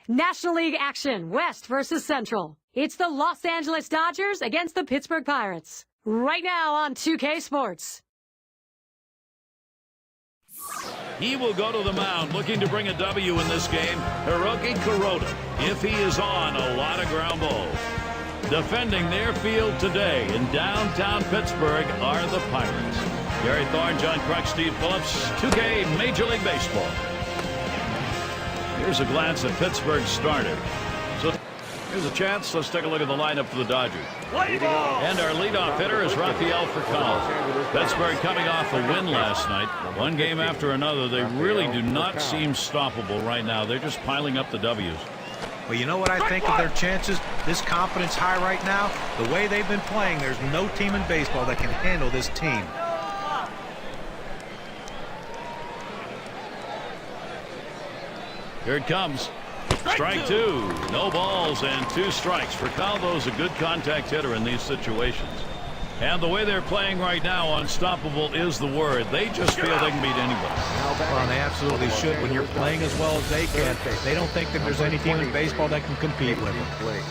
National League action, West versus Central. It's the Los Angeles Dodgers against the Pittsburgh Pirates. Right now on 2K Sports. He will go to the mound looking to bring a W in this game. Hiroki Kuroda, if he is on, a lot of ground balls. Defending their field today in downtown Pittsburgh are the Pirates. Gary Thorne, John Kruk, Steve Phillips, 2K Major League Baseball. Here's a glance at Pittsburgh's starter. So here's a chance. Let's take a look at the lineup for the Dodgers. And our leadoff hitter is Rafael Furcal. Pittsburgh coming off a win last night. One game after another. They really do not seem stoppable right now. They're just piling up the W's. Well, you know what I think of their chances? This confidence high right now, the way they've been playing, there's no team in baseball that can handle this team. Here it comes. Strike two. No balls and 2 strikes. Furcal's a good contact hitter in these situations. And the way they're playing right now, unstoppable is the word. They just feel they can beat anybody. Well, they absolutely should. When you're playing as well as they can, they don't think that there's any team in baseball that can compete with them.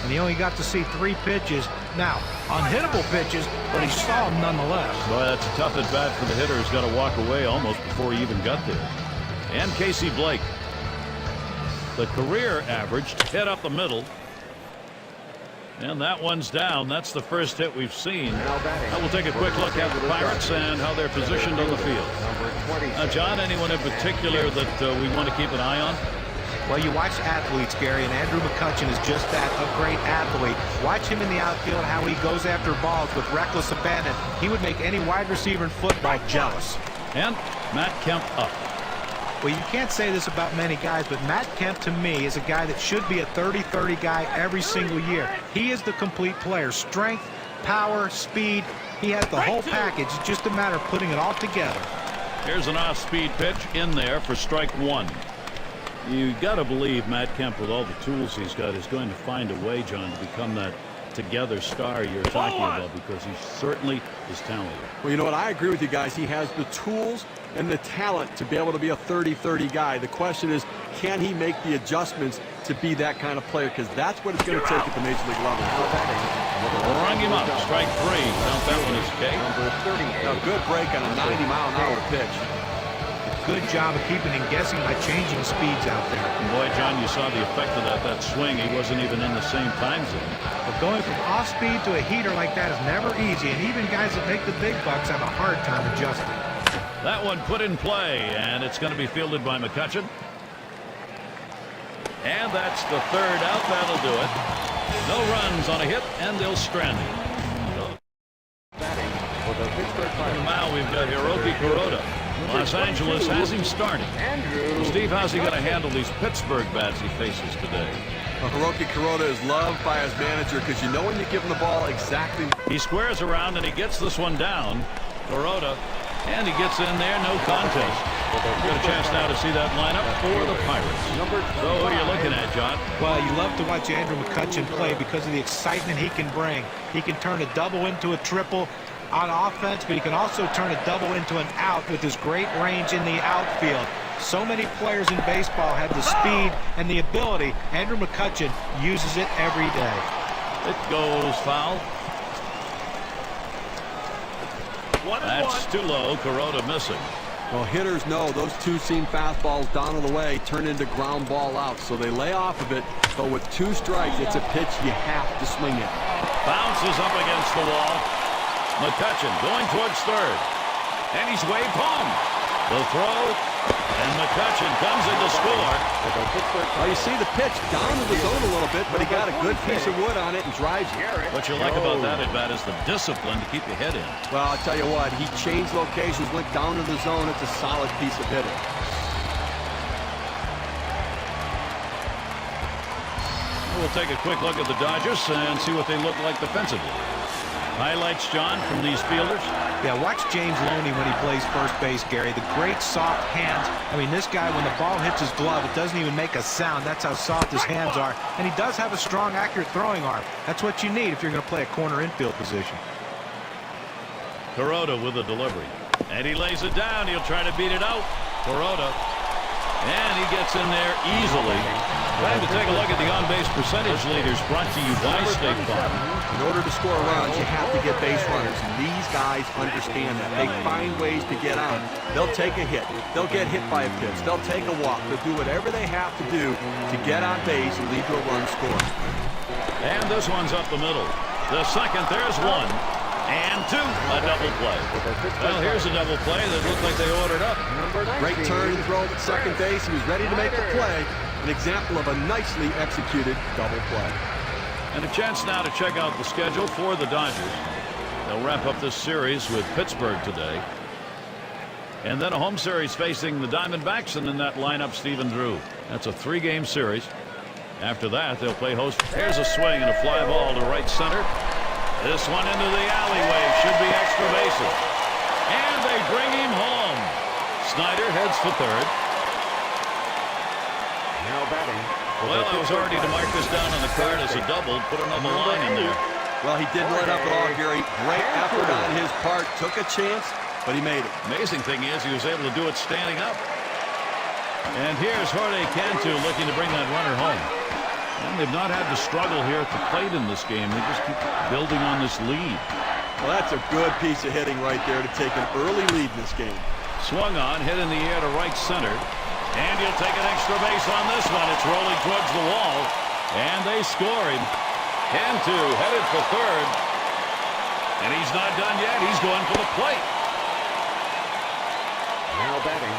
And he only got to see 3 pitches. Now, unhittable pitches, but he saw them nonetheless. Boy, that's a tough at bat for the hitter who's got to walk away almost before he even got there. And Casey Blake. The career average hit up the middle. And that one's down. That's the first hit we've seen. Now we'll take a quick look at the Pirates and how they're positioned on the field. John, anyone in particular that we want to keep an eye on? Well, you watch athletes, Gary, and Andrew McCutchen is just that, a great athlete. Watch him in the outfield, how he goes after balls with reckless abandon. He would make any wide receiver in football jealous. And Matt Kemp up. Well, you can't say this about many guys, but Matt Kemp, to me, is a guy that should be a 30-30 guy every single year. He is the complete player. Strength, power, speed. He has the whole package. It's just a matter of putting it all together. Here's an off-speed pitch in there for strike 1. You got to believe Matt Kemp, with all the tools he's got, is going to find a way, John, to become that together star you're talking about, because he certainly is talented. Well, you know what? I agree with you guys. He has the tools and the talent to be able to be a 30-30 guy. The question is, can he make the adjustments to be that kind of player? Because that's what it's going to take at the major league level. Rung him up. Strike 3. Count that one as K. Now, good break on a 90-mile-an-hour pitch. Good job of keeping him guessing by changing speeds out there. And boy, John, you saw the effect of that swing. He wasn't even in the same time zone. But going from off speed to a heater like that is never easy, and even guys that make the big bucks have a hard time adjusting. That one put in play, and it's going to be fielded by McCutchen. And that's the 3rd out. That'll do it. No runs on a hit, and they'll strand him. On the mound, we've got Hiroki Kuroda. Los Angeles has him starting. Steve, how's he going to handle these Pittsburgh bats he faces today? Well, Hiroki Kuroda is loved by his manager, because you know when you give him the ball exactly. He squares around and he gets this one down. Kuroda, and he gets in there, no contest. We've got a chance now to see that lineup for the Pirates. So who are you looking at, John? Well, you love to watch Andrew McCutchen play because of the excitement he can bring. He can turn a double into a triple on offense, but he can also turn a double into an out with his great range in the outfield. So many players in baseball have the speed and the ability. Andrew McCutchen uses it every day. It goes foul. That's too low. Kuroda missing. Well, hitters know those 2-seam fastballs down on the way turn into ground ball outs, so they lay off of it. But with 2 strikes, it's a pitch you have to swing it. Bounces up against the wall. McCutchen going towards 3rd. And he's waved home. The throw. And McCutchen comes in to score. Well, you see the pitch down to the zone a little bit, but he got a good piece of wood on it and drives it. What you like about that at bat is the discipline to keep your head in. Well, I'll tell you what, he changed locations, went down to the zone. It's a solid piece of hitting. We'll take a quick look at the Dodgers and see what they look like defensively. Highlights, John, from these fielders. Yeah, watch James Loney when he plays first base, Gary. The great soft hands. I mean, this guy, when the ball hits his glove, it doesn't even make a sound. That's how soft his hands are. And he does have a strong, accurate throwing arm. That's what you need if you're going to play a corner infield position. Kuroda with a delivery. And he lays it down. He'll try to beat it out. Kuroda. And he gets in there easily. Time to take a look at the on-base percentage leaders brought to you by State Farm. In order to score runs, you have to get base runners, and these guys understand that. They find ways to get on. They'll take a hit. They'll get hit by a pitch. They'll take a walk. They'll do whatever they have to do to get on base and lead to a run score. And this one's up the middle. The second, there's one. And two, a double play. Well, here's a double play that looked like they ordered up. Great turn and throw at second base. He was ready to make the play. An example of a nicely executed double play. And a chance now to check out the schedule for the Dodgers. They'll wrap up this series with Pittsburgh today. And then a home series facing the Diamondbacks, and in that lineup, Stephen Drew. That's a 3-game series. After that, they'll play host. Here's a swing and a fly ball to right center. This one into the alleyway. Should be extra bases. And they bring him home. Snyder heads for third. Now batting. Well, I was already to mark this down on the card as a double. Put another line in there. Well, he didn't let up at all, Gary. Great effort on his part. Took a chance, but he made it. Amazing thing is he was able to do it standing up. And here's Jorge Cantu looking to bring that runner home. And they've not had to struggle here at the plate in this game. They just keep building on this lead. Well, that's a good piece of hitting right there to take an early lead in this game. Swung on, hit in the air to right center. And he'll take an extra base on this one. It's rolling towards the wall. And they score him. Cantu headed for third. And he's not done yet. He's going for the plate. Now batting.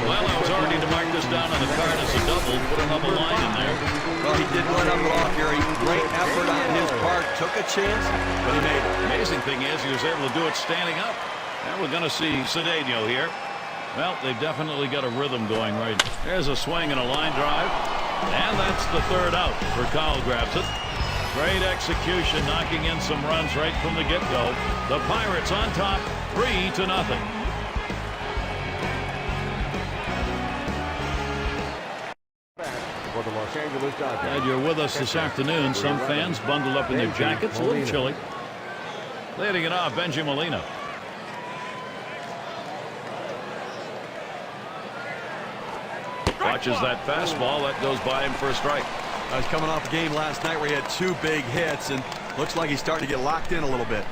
Well, I was already to mark this down on the card as a double. Put another line in there. Well, he didn't let up at all, Gary. Great effort on his part. Took a chance, but he made it. Amazing thing is he was able to do it standing up. And we're going to see Cedeno here. Well, they've definitely got a rhythm going right. There's a swing and a line drive. And that's the third out for Kyle grabs it. Great execution, knocking in some runs right from the get-go. The Pirates on top, 3-0. For the Los Angeles Dodgers. Glad you're with us this afternoon. Some fans bundled up in their jackets, a little chilly. Leading it off, Benji Molina. Watches that fastball. That goes by him for a strike. I was coming off a game last night where he had 2 big hits, and looks like he's starting to get locked in a little bit.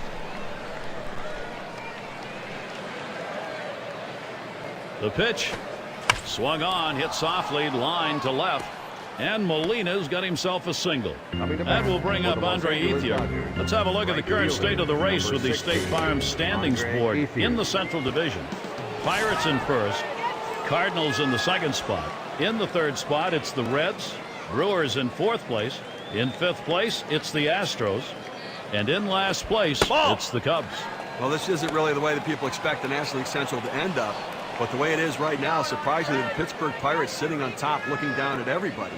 The pitch. Swung on, hit softly, line to left. And Molina's got himself a single. That will bring up Andre Ethier. Let's have a look at the current state of the race with the State Farm standings board in the Central Division. Pirates in first. Cardinals in the second spot. In the third spot, it's the Reds. Brewers in fourth place. In fifth place, it's the Astros. And in last place, it's the Cubs. Well, this isn't really the way that people expect the National League Central to end up. But the way it is right now, surprisingly, the Pittsburgh Pirates sitting on top looking down at everybody.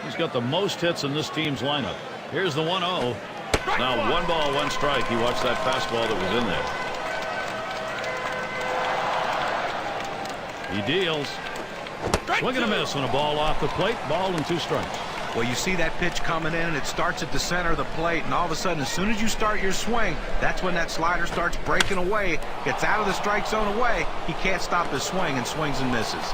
He's got the most hits in this team's lineup. Here's the 1-0. Now 1 ball, 1 strike. He watched that fastball that was in there. He deals. Swing and a miss on a ball off the plate. Ball and 2 strikes. Well, you see that pitch coming in, and it starts at the center of the plate, and all of a sudden, as soon as you start your swing, that's when that slider starts breaking away, gets out of the strike zone away. He can't stop his swing and swings and misses.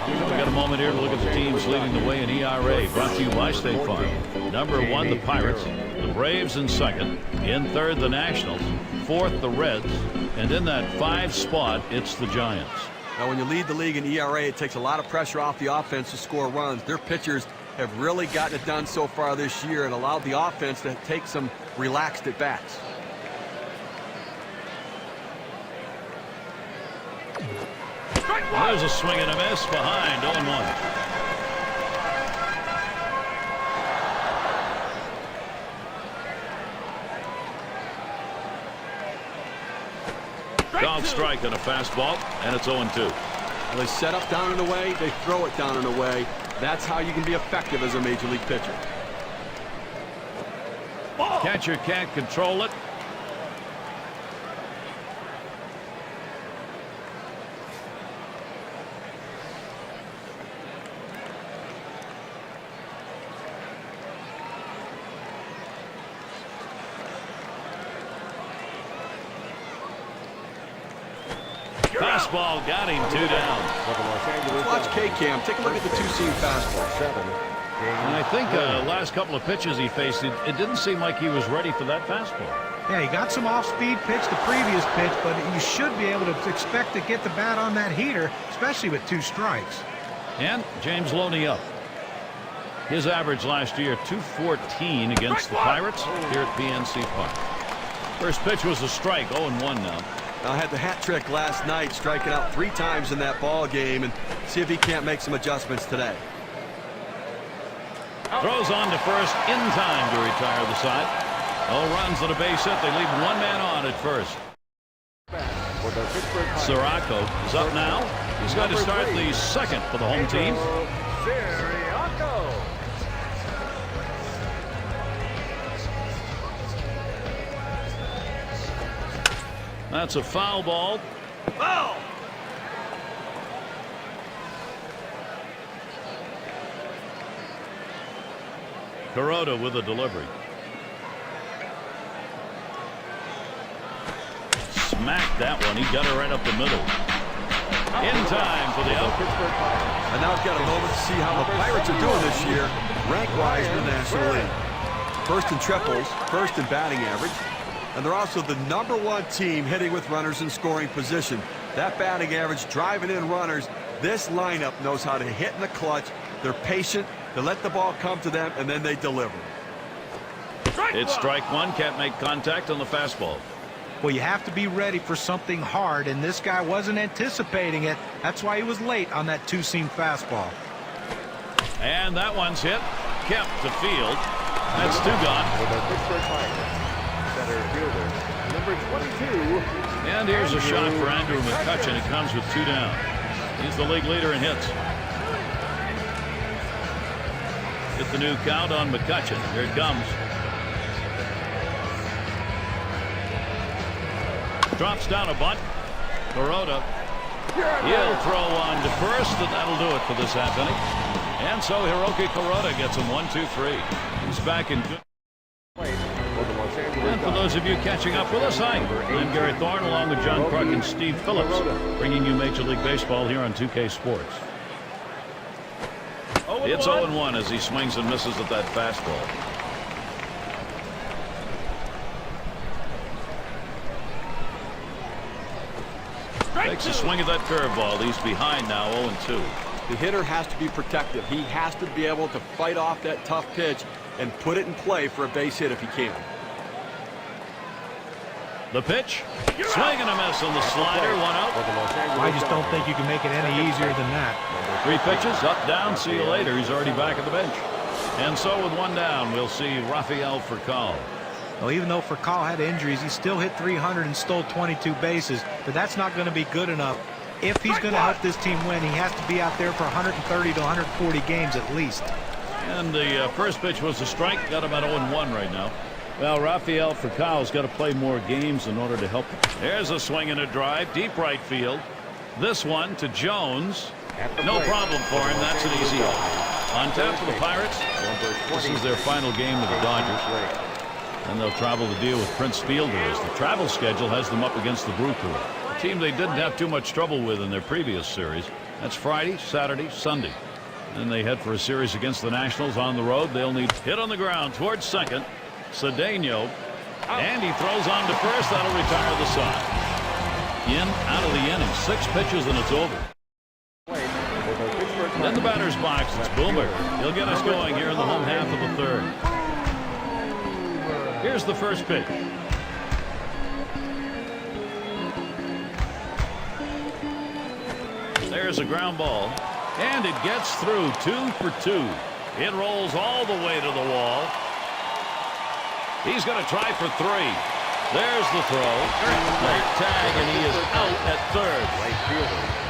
We've got a moment here to look at the teams leading the way in ERA, brought to you by State Farm. Number 1, the Pirates. The Braves in second. In third, the Nationals. Fourth, the Reds. And in that 5 spot, it's the Giants. Now, when you lead the league in ERA, it takes a lot of pressure off the offense to score runs. Their pitchers have really gotten it done so far this year and allowed the offense to take some relaxed at-bats. There's a swing and a miss behind 0-1. Foul strike on a fastball, and it's 0-2. Well, they set up down and away, they throw it down and away. That's how you can be effective as a major league pitcher. Catcher can't control it. fastball got him 2 down. Let's watch K-Cam. Take a look at the two-seam fastball. And I think last couple of pitches he faced, it didn't seem like he was ready for that fastball. Yeah, he got some off-speed pitch the previous pitch, but you should be able to expect to get the bat on that heater, especially with 2 strikes. And James Loney up. His average last year, 214 against the Pirates here at PNC Park. First pitch was a strike, 0-1 now. I had the hat trick last night, striking out 3 times in that ball game, and see if he can't make some adjustments today. Throws on to first in time to retire the side. No runs and a base hit. They leave 1 man on at first. Sirocco is up now. He's going to start the second for the home team. That's a foul ball. Foul! Kuroda with a delivery. Smacked that one. He got it right up the middle. In time for the out. And now I've got a moment to see how the Pirates are doing this year, rank-wise in the National League. First in triples, first in batting average, and they're also the #1 team hitting with runners in scoring position. That batting average driving in runners. This lineup knows how to hit in the clutch. They're patient. They let the ball come to them, and then they deliver. It's strike 1. Can't make contact on the fastball. Well, you have to be ready for something hard, and this guy wasn't anticipating it. That's why he was late on that 2-seam fastball. And that one's hit. Kept to field. That's 2 gone. Center fielder, number 22. And here's a shot for Andrew McCutchen. It comes with 2 down. He's the league leader in hits. Get the new count on McCutchen. Here it comes. Drops down a bunt. Kuroda. He'll throw on to first, and that'll do it for this half inning. And so Hiroki Kuroda gets him 1-2-3. He's back in good. And for those of you catching up with us, hi. I'm Gary Thorne along with John Clark and Steve Phillips, bringing you Major League Baseball here on 2K Sports. It's 0-1 as he swings and misses at that fastball. Takes a swing at that curveball. He's behind now, 0-2. The hitter has to be protective. He has to be able to fight off that tough pitch and put it in play for a base hit if he can. The pitch. Swing and a miss on the slider. 1 out. I just don't think you can make it any easier than that. 3 pitches. Up, down. See you later. He's already back at the bench. And so with 1 down, we'll see Rafael Furcal. Well, even though Furcal had injuries, he still hit 300 and stole 22 bases, but that's not going to be good enough. If he's going to help this team win, he has to be out there for 130 to 140 games at least. And the first pitch was a strike. Got him at 0-1 right now. Well, Rafael Furcal's got to play more games in order to help him. There's a swing and a drive. Deep right field. This one to Jones. No problem for him. That's an easy out. On tap for the Pirates. This is their final game with the Dodgers. And they'll travel to deal with Prince Fielder as the travel schedule has them up against the Brew Crew, a team they didn't have too much trouble with in their previous series. That's Friday, Saturday, Sunday. Then they head for a series against the Nationals on the road. They'll need hit on the ground towards second. Cedeno. And he throws on to first. That'll retire the side. In, out of the inning. 6 pitches and it's over. Then the batter's box. It's Boomer. He'll get us going here in the home half of the 3rd. Here's the first pitch. There's a ground ball. And it gets through. 2 for 2. It rolls all the way to the wall. He's going to try for 3. There's the throw. Late tag, and he is out at 3rd.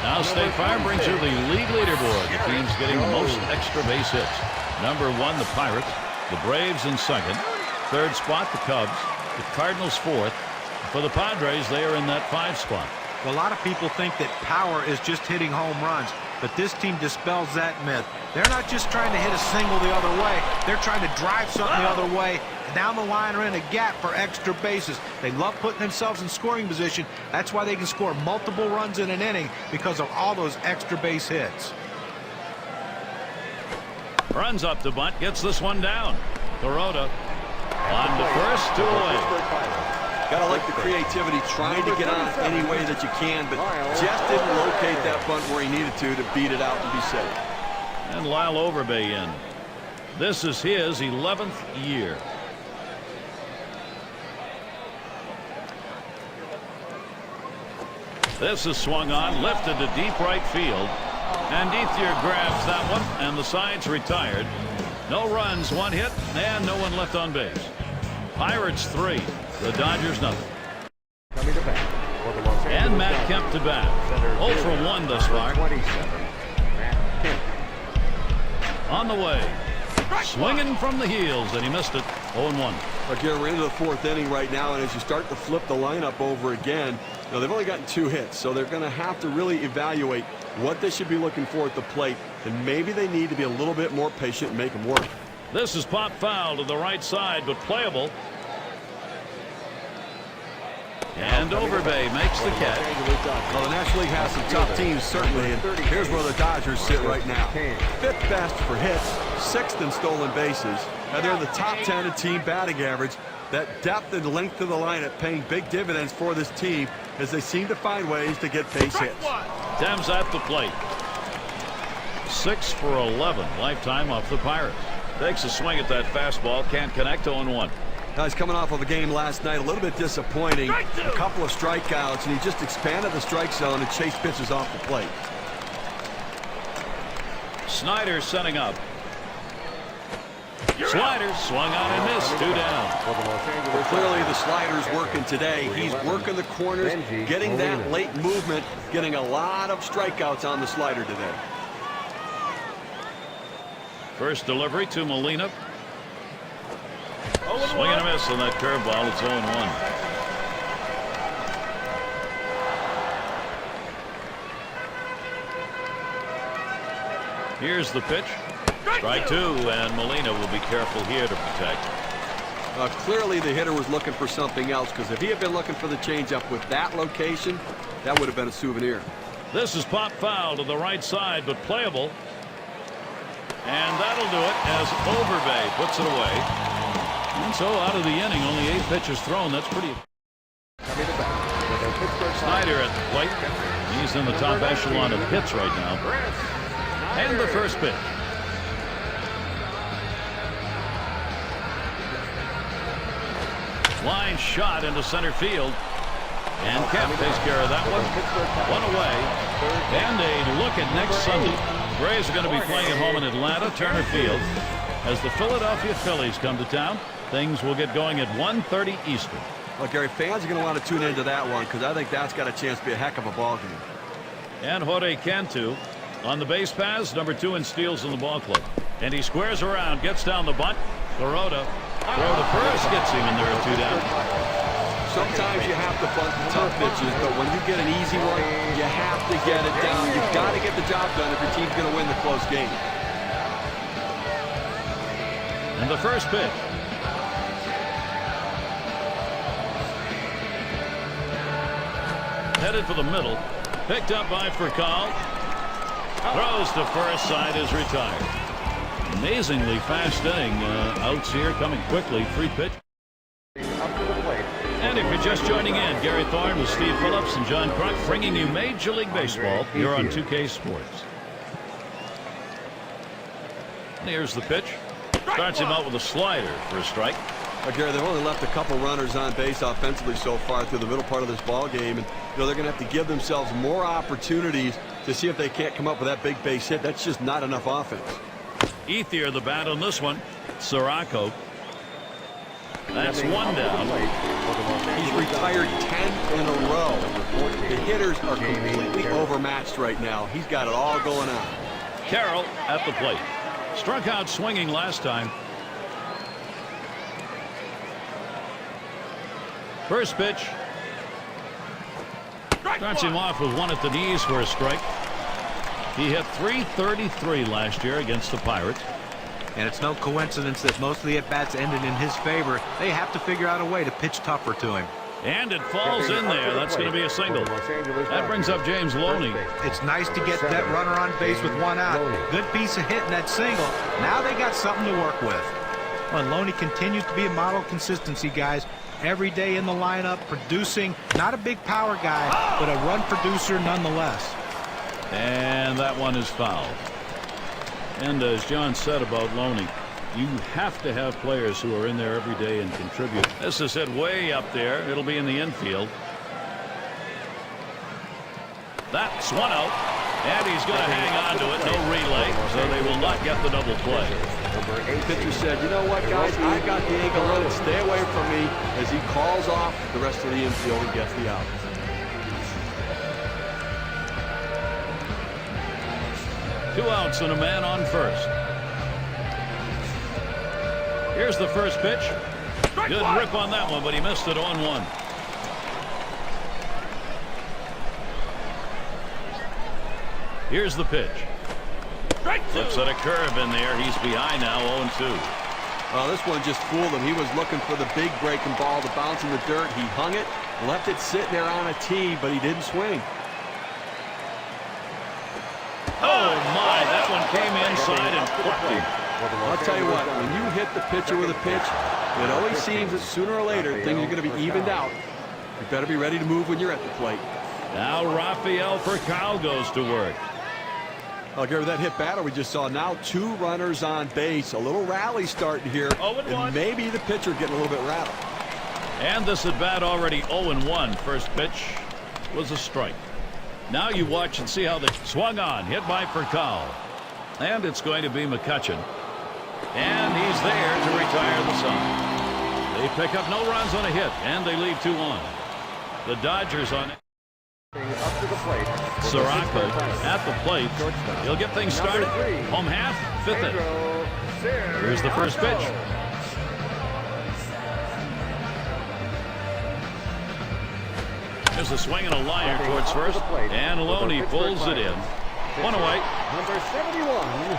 Now State Farm brings you the league leaderboard. The team's getting the most extra base hits. Number 1, the Pirates. The Braves in 2nd. 3rd spot, the Cubs. The Cardinals 4th. For the Padres, they are in that 5 spot. Well, a lot of people think that power is just hitting home runs, but this team dispels that myth. They're not just trying to hit a single the other way. They're trying to drive something the other way down the line or in a gap for extra bases. They love putting themselves in scoring position. That's why they can score multiple runs in an inning, because of all those extra base hits. Runs up to bunt, gets this one down. Kuroda on to first, 2 away. Gotta like the creativity, trying to get on any way that you can, but just didn't locate that bunt where he needed to beat it out and be safe. And Lyle Overbay in. This is his 11th year. This is swung on, lifted to deep right field. And Ethier grabs that one, and the side's retired. No runs, 1 hit, and no one left on base. Pirates 3, the Dodgers nothing. And Matt Kemp to bat. 0 for 1 thus far. On the way. Swinging from the heels, and he missed it. 0-1. Again, we're into the 4th inning right now, and as you start to flip the lineup over again, they've only gotten 2 hits, so they're going to have to really evaluate what they should be looking for at the plate, and maybe they need to be a little bit more patient and make them work. This is pop foul to the right side, but playable. And Overbay makes the catch. Well, the National League has some tough teams, certainly, and here's where the Dodgers sit right now. 5th best for hits, 6th in stolen bases, and they're in the top 10 in team batting average. That depth and length of the lineup paying big dividends for this team as they seem to find ways to get base hits. Dems at the plate. 6 for 11 lifetime off the Pirates. Takes a swing at that fastball, can't connect. 0-1. Now he's coming off of a game last night, a little bit disappointing. A couple of strikeouts, and he just expanded the strike zone and chased pitches off the plate. Snyder setting up. Slider swung on and missed. 2 down. Well, clearly the slider's working today. He's working the corners, getting that late movement, getting a lot of strikeouts on the slider today. First delivery to Molina. Swing and a miss on that curveball. It's 0-1. Here's the pitch. Strike 2, and Molina will be careful here to protect. Clearly the hitter was looking for something else, because if he had been looking for the changeup with that location, that would have been a souvenir. This is pop foul to the right side, but playable. And that'll do it as Overbay puts it away. And so out of the inning, only 8 pitches thrown. That's pretty. Snyder at the plate. He's in the top echelon of hits right now. And the first pitch. Line shot into center field. And Kemp takes care of that one. 1 away. And a look at next Sunday. Braves are going to be playing at home in Atlanta, Turner Field. As the Philadelphia Phillies come to town, things will get going at 1:30 Eastern. Well, Gary, fans are going to want to tune into that one, because I think that's got a chance to be a heck of a ball game. And Jorge Cantu on the base paths, number 2 in steals in the ball club. And he squares around, gets down the bunt. Kuroda throw to first, gets him, and there are 2 down. Sometimes you have to bunt the tough pitches, but when you get an easy one, you have to get it down. You've got to get the job done if your team's going to win the close game. And the first pitch. Headed for the middle. Picked up by Furcal. Throws to first, side is retired. Amazingly fast inning. Outs here coming quickly. 3 pitch. And if you're just joining in, Gary Thorne with Steve Phillips and John Kruk bringing you Major League Baseball. You're on 2K Sports. And here's the pitch. Starts him out with a slider for a strike. Gary, they've only left a couple runners on base offensively so far through the middle part of this ball game, and they're going to have to give themselves more opportunities to see if they can't come up with that big base hit. That's just not enough offense. Ethier the bat on this one. Sirocco. That's 1 down. He's retired 10 in a row. The hitters are completely overmatched right now. He's got it all going on. Carroll at the plate. Struck out swinging last time. First pitch. Starts him off with 1 at the knees for a strike. He hit .333 last year against the Pirates. And it's no coincidence that most of the at-bats ended in his favor. They have to figure out a way to pitch tougher to him. And it falls in there. That's going to be a single. That brings up James Loney. It's nice to get that runner on base with one out. Good piece of hitting that single. Now they got something to work with. Well, Loney continues to be a model of consistency, guys. Every day in the lineup, producing. Not a big power guy, but a run producer nonetheless. And that one is fouled. And as John said about Loney, you have to have players who are in there every day and contribute. This is hit way up there. It'll be in the infield. That's one out. And he's going to hang on to it. No relay, so they will not get the double play. The pitcher said, you know what, guys, I got the angle on it. Stay away from me, as he calls off the rest of the infield and gets the out. Two outs and a man on first. Here's the first pitch. Good rip on that one, but he missed it on one. Here's the pitch. Flips at a curve in there. He's behind now, 0-2. Well, this one just fooled him. He was looking for the big breaking ball to bounce in the dirt. He hung it, left it sitting there on a tee, but he didn't swing. Oh, my. That one came inside and flipped him. I'll tell you what, when you hit the pitcher with a pitch, it always seems that sooner or later things are going to be evened out. You better be ready to move when you're at the plate. Now Rafael Furcal goes to work. I'll give her that hit batter we just saw. Now two runners on base. A little rally starting here. And maybe the pitcher getting a little bit rattled. And this at bat already 0-1. First pitch was a strike. Now you watch and see how they swung on. Hit by Furcal. And it's going to be McCutchen. And he's there to retire the side. They pick up no runs on a hit, and they leave 2 on. The Dodgers on Up to the plate. Sirocco at the plate. He'll get things started. Home half, 5th inning. Here's the first pitch. There's a swing and a liner towards first. And Loney pulls it in. 1 away. Number 71.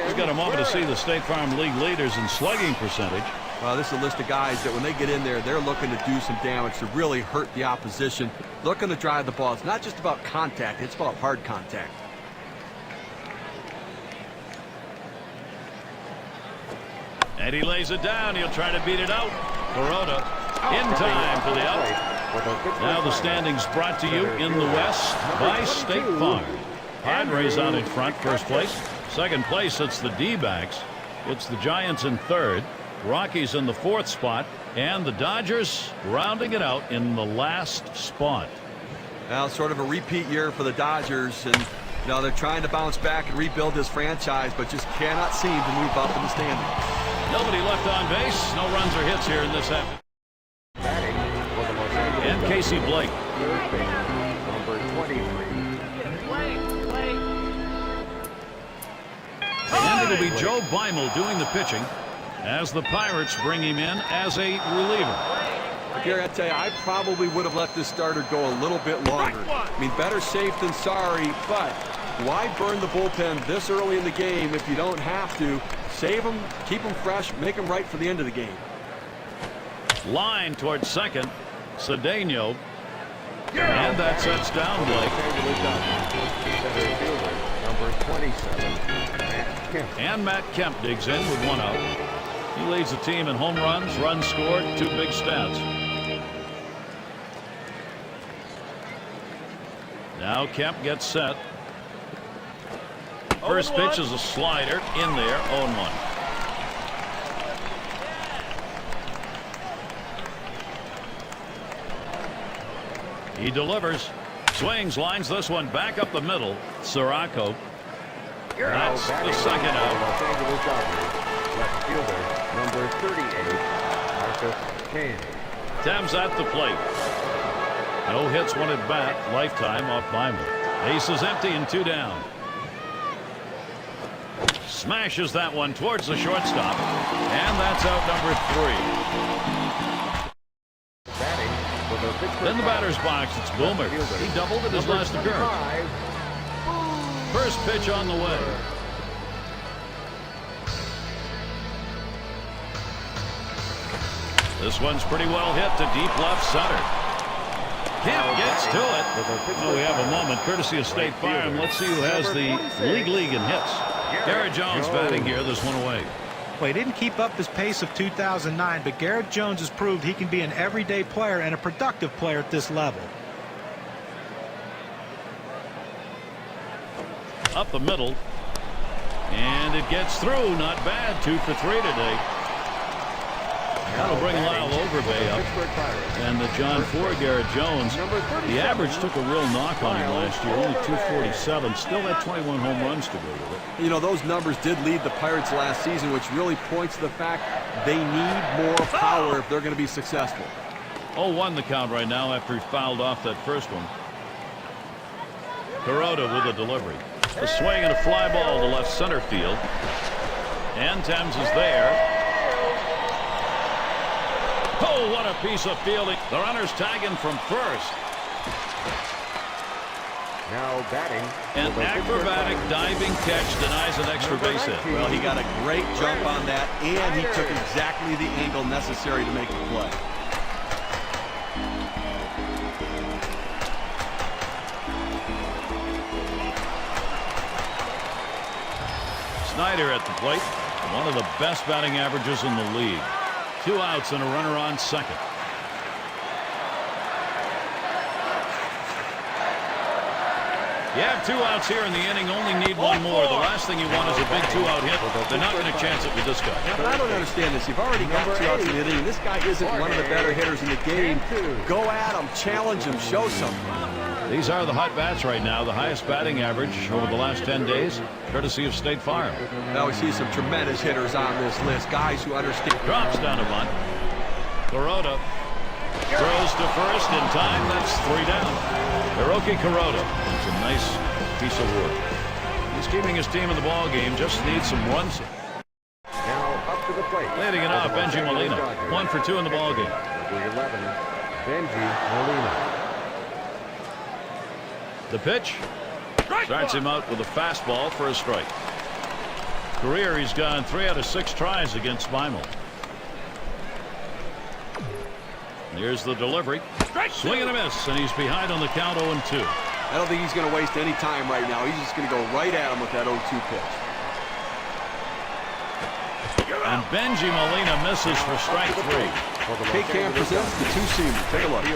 We've got a moment to see the State Farm League leaders in slugging percentage. Well, this is a list of guys that when they get in there, they're looking to do some damage to really hurt the opposition. Looking to drive the ball. It's not just about contact. It's about hard contact. And he lays it down. He'll try to beat it out. Corona in time for the out. Now the standings brought to you in the West by State Farm. Padres out in front, first place. Second place, it's the D-backs. It's the Giants in third. Rockies in the 4th spot. And the Dodgers rounding it out in the last spot. Now, sort of a repeat year for the Dodgers. And, you know, they're trying to bounce back and rebuild this franchise, but just cannot seem to move up in the standings. Nobody left on base. No runs or hits here in this half. And Casey Blake. Number 23. And it'll be Joe Beimel doing the pitching as the Pirates bring him in as a reliever. Gary, I tell you, I probably would have let this starter go a little bit longer. I mean, better safe than sorry, but why burn the bullpen this early in the game if you don't have to? Save them, keep them fresh, make them right for the end of the game. Line towards second. Cedeno. And that sets down Blake. Number 27. And Matt Kemp digs in with 1 out. He leads the team in home runs, runs scored, 2 big stats. Now Kemp gets set. First pitch is a slider in there, 0-1. He delivers, swings, lines this one back up the middle. Sirocco. That's the second out. Los Angeles Dodgers. Left fielder, number 38, Marcus Kane. Thames at the plate. No hits, 1 at bat. Lifetime off Beimel. Base is empty and 2 down. Smashes that one towards the shortstop. And that's out number 3. In the batter's box, it's Boomer. He doubled at his last appearance. First pitch on the way. This one's pretty well hit to deep left center. Kemp gets to it. Well, we have a moment courtesy of State Farm. Let's see who has the league in hits. Garrett Jones batting here. There's one away. Well, he didn't keep up his pace of 2009, but Garrett Jones has proved he can be an everyday player and a productive player at this level. Up the middle. And it gets through. Not bad. 2 for 3 today. That'll bring Lyle Overbay up. And John for Garrett Jones. The average took a real knock on him last year. Only 247. Still had 21 home runs to go with it. You know, those numbers did lead the Pirates last season, which really points to the fact they need more power if they're going to be successful. 0-1 the count right now after he fouled off that first one. Kuroda with a delivery. A swing and a fly ball to left center field. And Thames is there. Oh, what a piece of fielding. The runner's tagging from first. Now batting. An acrobatic diving catch denies an extra base hit. Well, he got a great jump on that, and he took exactly the angle necessary to make the play. Snyder at the plate. One of the best batting averages in the league. 2 outs and a runner on second. You have 2 outs here in the inning, only need 1 more. The last thing you want is a big 2-out hit. They're not going to chance it with this guy. But I don't understand this. You've already got 2 outs in the inning. This guy isn't one of the better hitters in the game. Go at him, challenge him, show something. These are the hot bats right now. The highest batting average over the last 10 days, courtesy of State Farm. Now we see some tremendous hitters on this list. Guys who understand. Drops down a bunt. Kuroda throws to first in time. That's 3 down. Hiroki Kuroda. It's a nice piece of work. He's keeping his team in the ball game. Just needs some runs. Now up to the plate. Leading it off, Benji Molina. 1 for 2 in the ball game. Number 11, Benji Molina. The pitch starts him out with a fastball for a strike. Career, he's gone 3 out of 6 tries against Beimel. Here's the delivery. Swing and a miss, and he's behind on the count 0-2. I don't think he's going to waste any time right now. He's just going to go right at him with that 0-2 pitch. And Benji Molina misses for strike 3. K-Cam presents the 2-seamer. Take a look.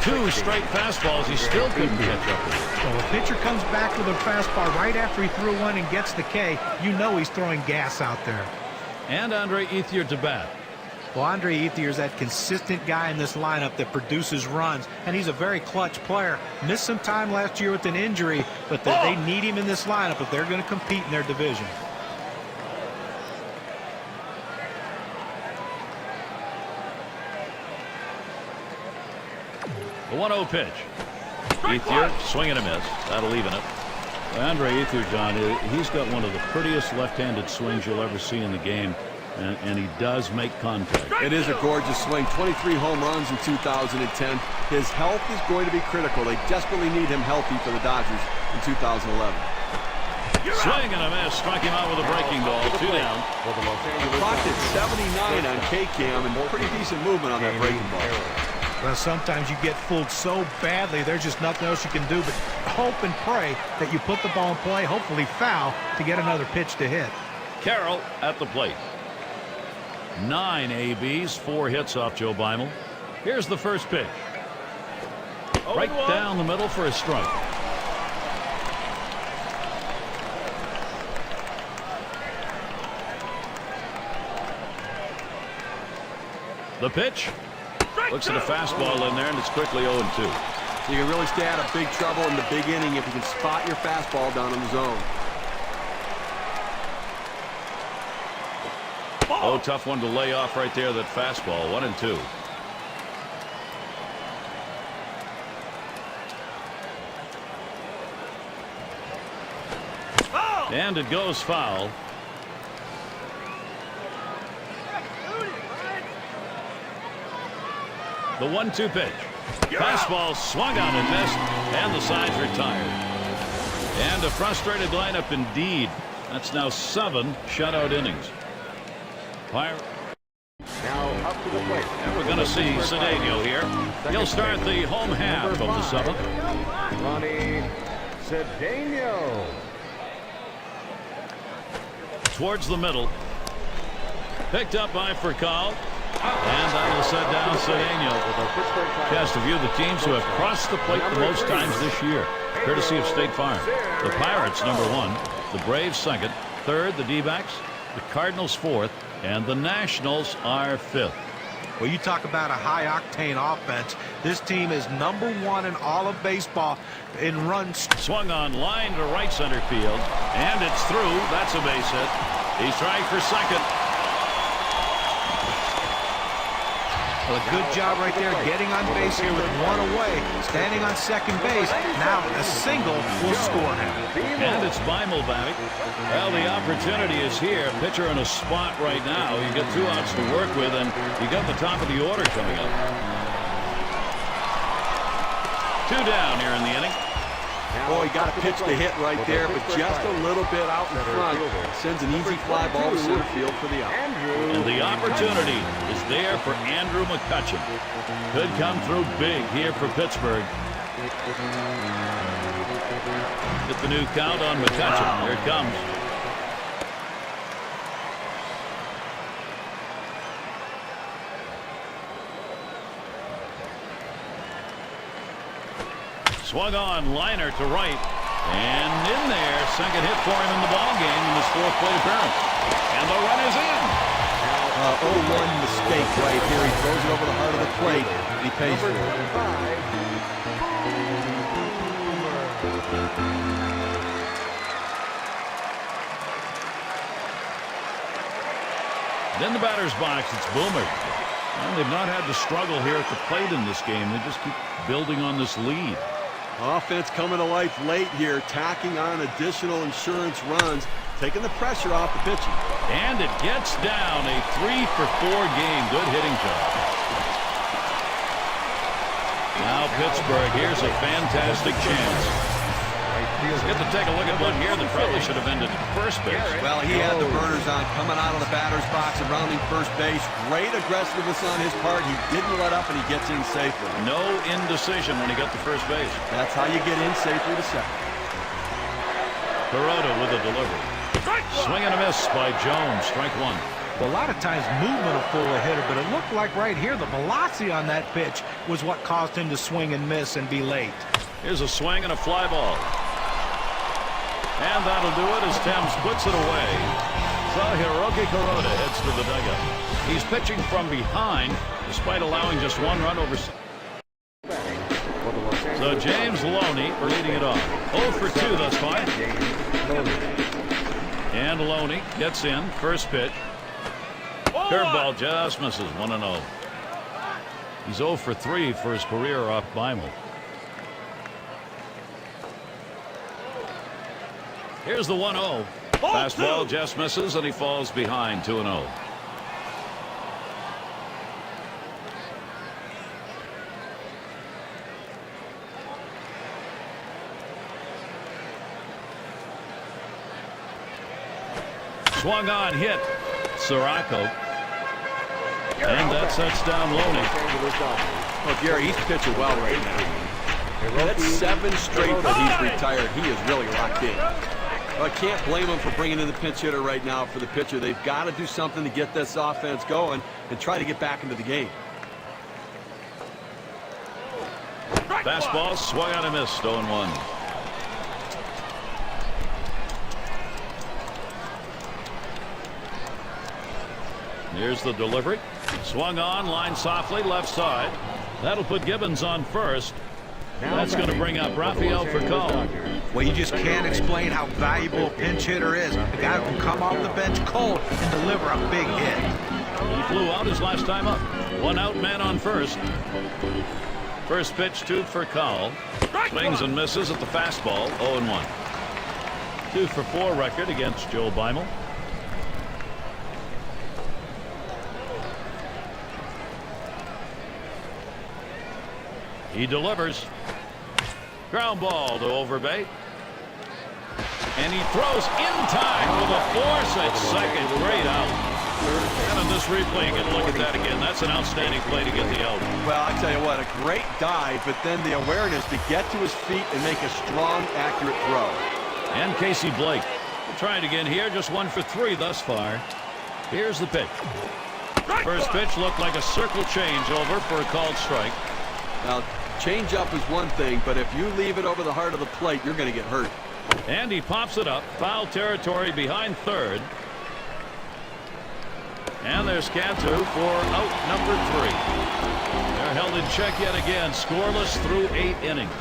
2 straight fastballs. He still couldn't catch up with it. So a pitcher comes back with a fastball right after he threw one and gets the K, you know he's throwing gas out there. And Andre Ethier to bat. Well, Andre Ethier is that consistent guy in this lineup that produces runs, and he's a very clutch player. Missed some time last year with an injury, but they need him in this lineup if they're going to compete in their division. The 1-0 pitch. Ethier, swing and a miss. That'll even it. Andre Ethier, John, he's got one of the prettiest left-handed swings you'll ever see in the game, and he does make contact. It is a gorgeous swing. 23 home runs in 2010. His health is going to be critical. They desperately need him healthy for the Dodgers in 2011. Swing and a miss. Strike him out with a breaking ball. 2 down. Clocked at 79 on K-Cam, and pretty decent movement on that breaking ball. Well, sometimes you get fooled so badly, there's just nothing else you can do but hope and pray that you put the ball in play, hopefully foul, to get another pitch to hit. Carroll at the plate. 9 ABs, 4 hits off Joe Beimel. Here's the first pitch. Right down the middle for a strike. The pitch. Looks at a fastball in there, and it's quickly 0-2. You can really stay out of big trouble in the big inning if you can spot your fastball down in the zone. Oh, tough one to lay off right there, that fastball. 1-2. And it goes foul. The 1-2 pitch. Fastball swung on and missed, and the side's retired. And a frustrated lineup indeed. That's now 7 shutout innings. Now up to the plate. And we're going to see Cedeno here. He'll start the home half of the seventh. Ronnie Cedeno. Towards the middle. Picked up by Furcal. And that'll set down Cedeno. Just a few of the teams who have crossed the plate the most times this year, courtesy of State Farm. The Pirates, number 1. The Braves, second. Third, the D-backs. The Cardinals, fourth. And the Nationals are fifth. Well, you talk about a high-octane offense. This team is number 1 in all of baseball in runs. Swung on line to right center field. And it's through. That's a base hit. He's trying for second. Well, a good job right there getting on base here with 1 away. Standing on second base. Now a single will score him. And it's Beimel batting. Well, the opportunity is here. Pitcher in a spot right now. You get 2 outs to work with, and you got the top of the order coming up. 2 down here in the inning. Oh, he got a pitch to hit right there, but just a little bit out in front. Sends an easy fly ball to center field for the out. And the opportunity is there for Andrew McCutchen. Could come through big here for Pittsburgh. Get the new count on McCutchen. Here it comes. Swung on, liner to right. And in there, second hit for him in the ball game in his 4th plate appearance. And the run is in. 0-1 mistake right here. He throws it over the heart of the plate. He pays for it. Then the batter's box, it's Boomer. And they've not had to struggle here at the plate in this game. They just keep building on this lead. Offense coming to life late here, tacking on additional insurance runs, taking the pressure off the pitching. And it gets down, a 3-for-4 game. Good hitting job. Now Pittsburgh, here's a fantastic chance. Get to take a look at one here that probably should have ended at first base. Well, he had the burners on coming out of the batter's box and rounding first base. Great aggressiveness on his part. He didn't let up, and he gets in safely. No indecision when he got to first base. That's how you get in safely to second. Kuroda with a delivery. Swing and a miss by Jones. Strike 1. Well, a lot of times movement will fool a hitter, but it looked like right here the velocity on that pitch was what caused him to swing and miss and be late. Here's a swing and a fly ball. And that'll do it as Thames puts it away. So Hiroki Kuroda heads to the dugout. He's pitching from behind despite allowing just 1 run over. So James Loney leading it off. 0 for 2 thus far. And Loney gets in. First pitch. Curveball just misses. 1-0. He's 0 for 3 for his career off Beimel. Here's the 1-0. Fastball just misses, and he falls behind 2-0. Swung on, hit. Sirocco. And that sets down Loney. Oh, Gary, he's pitching well right now. That's 7 straight that he's retired. He is really locked in. I can't blame him for bringing in the pinch hitter right now for the pitcher. They've got to do something to get this offense going and try to get back into the game. Fastball swung on and missed. 0-1. Here's the delivery. Swung on, line softly, left side. That'll put Gibbons on first. That's going to bring up Rafael Furcal. Well, you just can't explain how valuable a pinch hitter is. A guy who can come off the bench cold and deliver a big hit. He flew out his last time up. 1 out, man on first. First pitch to Furcal. Swings and misses at the fastball. 0-1. 2 for 4 record against Joe Beimel. He delivers. Ground ball to Overbay. And he throws in time with a force at second. Great out. And on this replay, you can look at that again. That's an outstanding play to get the out. Well, I tell you what, a great dive, but then the awareness to get to his feet and make a strong, accurate throw. And Casey Blake will try it again here. Just 1 for 3 thus far. Here's the pitch. First pitch looked like a circle change over for a called strike. Now, change up is one thing, but if you leave it over the heart of the plate, you're going to get hurt. And he pops it up. Foul territory behind third. And there's Cantu for out number 3. They're held in check yet again. Scoreless through 8 innings.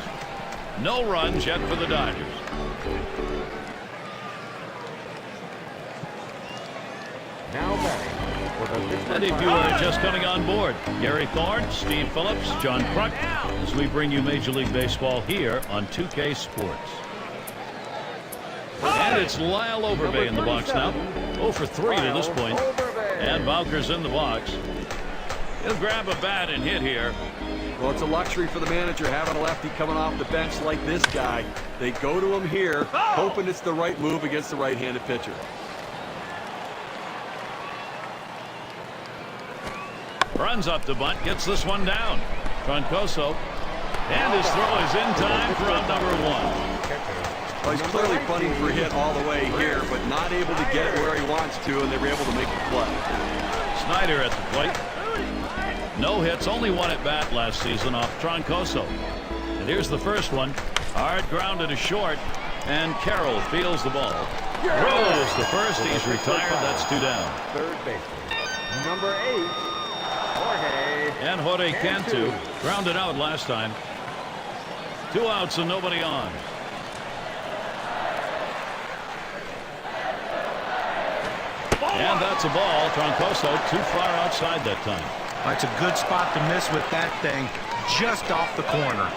No runs yet for the Dodgers. Now batting. And if you are just coming on board, Gary Thorne, Steve Phillips, John Kruk, as we bring you Major League Baseball here on 2K Sports. And it's Lyle Overbay in the box now. 0 for 3 to this point. And Bowker's in the box. He'll grab a bat and hit here. Well, it's a luxury for the manager having a lefty coming off the bench like this guy. They go to him here, hoping it's the right move against the right-handed pitcher. Runs up to bunt, gets this one down. Troncoso. And his throw is in time for out number 1. Well, he's clearly bunting for a hit all the way here, but not able to get it where he wants to, and they were able to make the play. Snyder at the plate. No hits, only 1 at bat last season off Troncoso. And here's the first one. Hard grounded to short, and Carroll fields the ball. Throws the first. He's retired. That's 2 down. Third baseman. Number 8. And Jorge Cantu grounded out last time. 2 outs and nobody on. And that's a ball. Troncoso too far outside that time. That's a good spot to miss with that thing, just off the corner.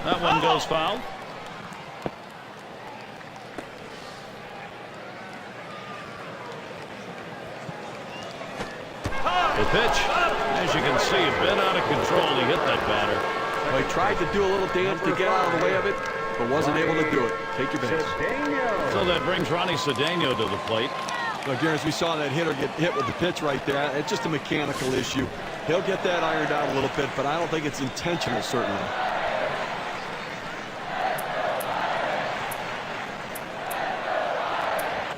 That one goes foul. The pitch, as you can see, a bit out of control. He hit that batter. Well, he tried to do a little dance to get out of the way of it, but wasn't able to do it. Take your base. So that brings Ronnie Cedeno to the plate. Look, as we saw that hitter get hit with the pitch right there, it's just a mechanical issue. He'll get that ironed out a little bit, but I don't think it's intentional, certainly.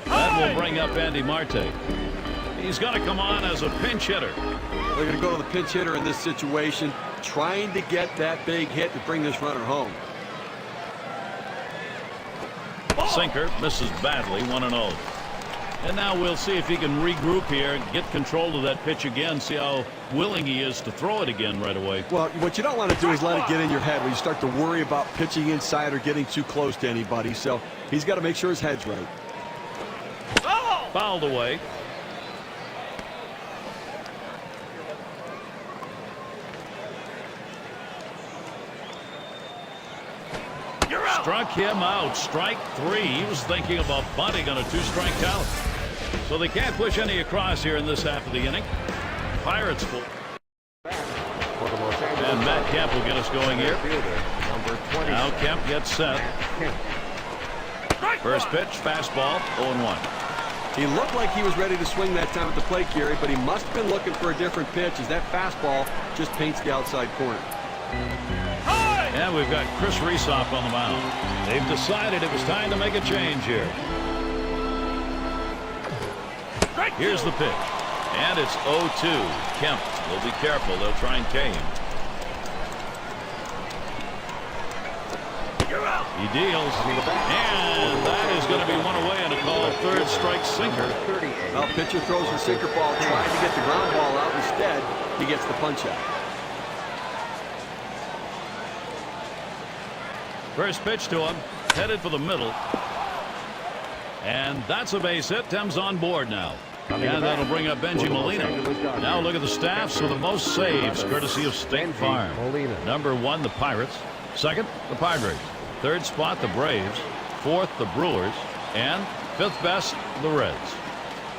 That will bring up Andy Marte. He's going to come on as a pinch hitter. They're going to go to the pinch hitter in this situation, trying to get that big hit to bring this runner home. Sinker misses badly, 1-0. And now we'll see if he can regroup here and get control of that pitch again, see how willing he is to throw it again right away. Well, what you don't want to do is let it get in your head when you start to worry about pitching inside or getting too close to anybody. So he's got to make sure his head's right. Fouled away. Struck him out. Strike 3. He was thinking about bunting on a 2-strike count. So they can't push any across here in this half of the inning. Pirates full. And Matt Kemp will get us going here. Now Kemp gets set. First pitch, fastball, 0-1. He looked like he was ready to swing that time at the plate, Gary, but he must have been looking for a different pitch as that fastball just paints the outside corner. And we've got Chris Resoff on the mound. They've decided it was time to make a change here. Here's the pitch. And it's 0-2. Kemp will be careful. They'll try and K him. He deals. And that is going to be one away and a call. 3rd strike sinker. Well, pitcher throws the sinker ball, trying to get the ground ball out. Instead, he gets the punch out. First pitch to him, headed for the middle. And that's a base hit. Tim's on board now. And that'll bring up Benji Molina. Now look at the staffs with the most saves, courtesy of State Farm. Number 1, the Pirates. 2nd, the Padres. 3rd spot, the Braves. 4th, the Brewers. And 5th best, the Reds.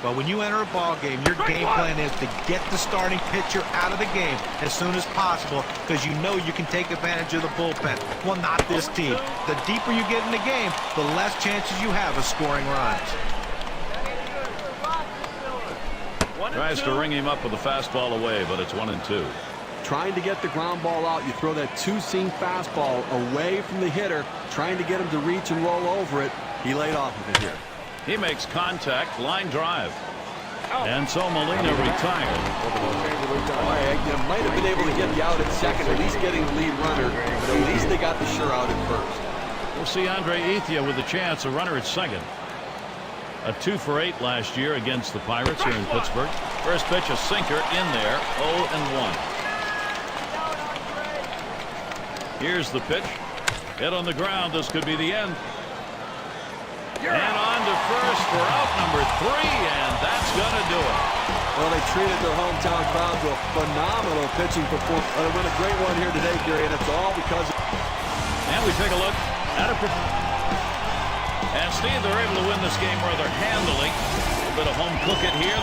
But when you enter a ball game, your game plan is to get the starting pitcher out of the game as soon as possible because you know you can take advantage of the bullpen. Well, not this team. The deeper you get in the game, the less chances you have of scoring runs. Tries to ring him up with a fastball away, but it's 1-2. Trying to get the ground ball out, you throw that two-seam fastball away from the hitter, trying to get him to reach and roll over it. He laid off of it here. He makes contact, line drive. And so Molina retired. You might have been able to get the out at second, at least getting the lead runner, but at least they got the sure out at first. We'll see Andre Ethia with a chance, a runner at second. A 2 for 8 last year against the Pirates here in Pittsburgh. First pitch, a sinker in there, 0-1. Here's the pitch. Hit on the ground. This could be the end. And on to first for out number 3, and that's going to do it. Well, they treated their hometown crowd to a phenomenal pitching performance. They win a great one here today, Gary, and it's all because of... And we take a look at it. And Steve, they're able to win this game rather handily. A little bit of home cook it here.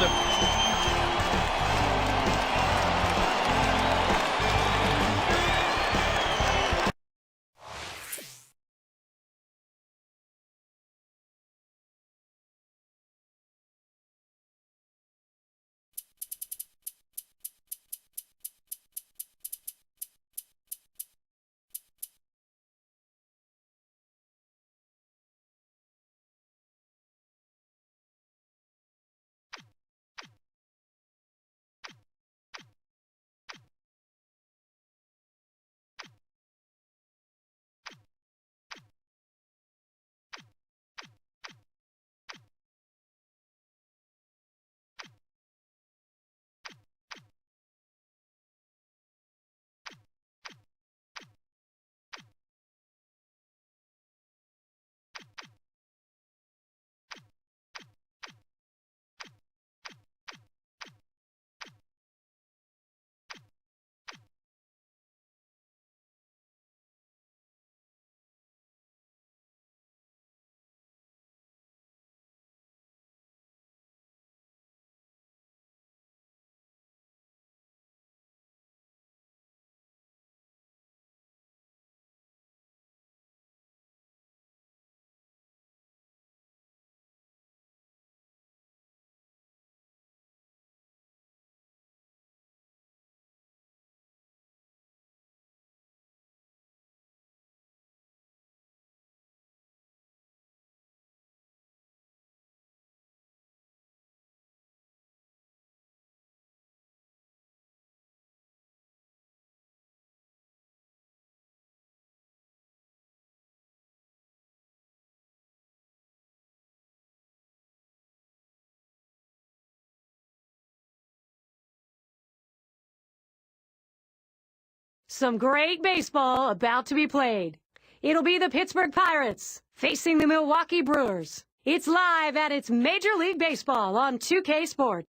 Some great baseball about to be played. It'll be the Pittsburgh Pirates facing the Milwaukee Brewers. It's live at its Major League Baseball on 2K Sports.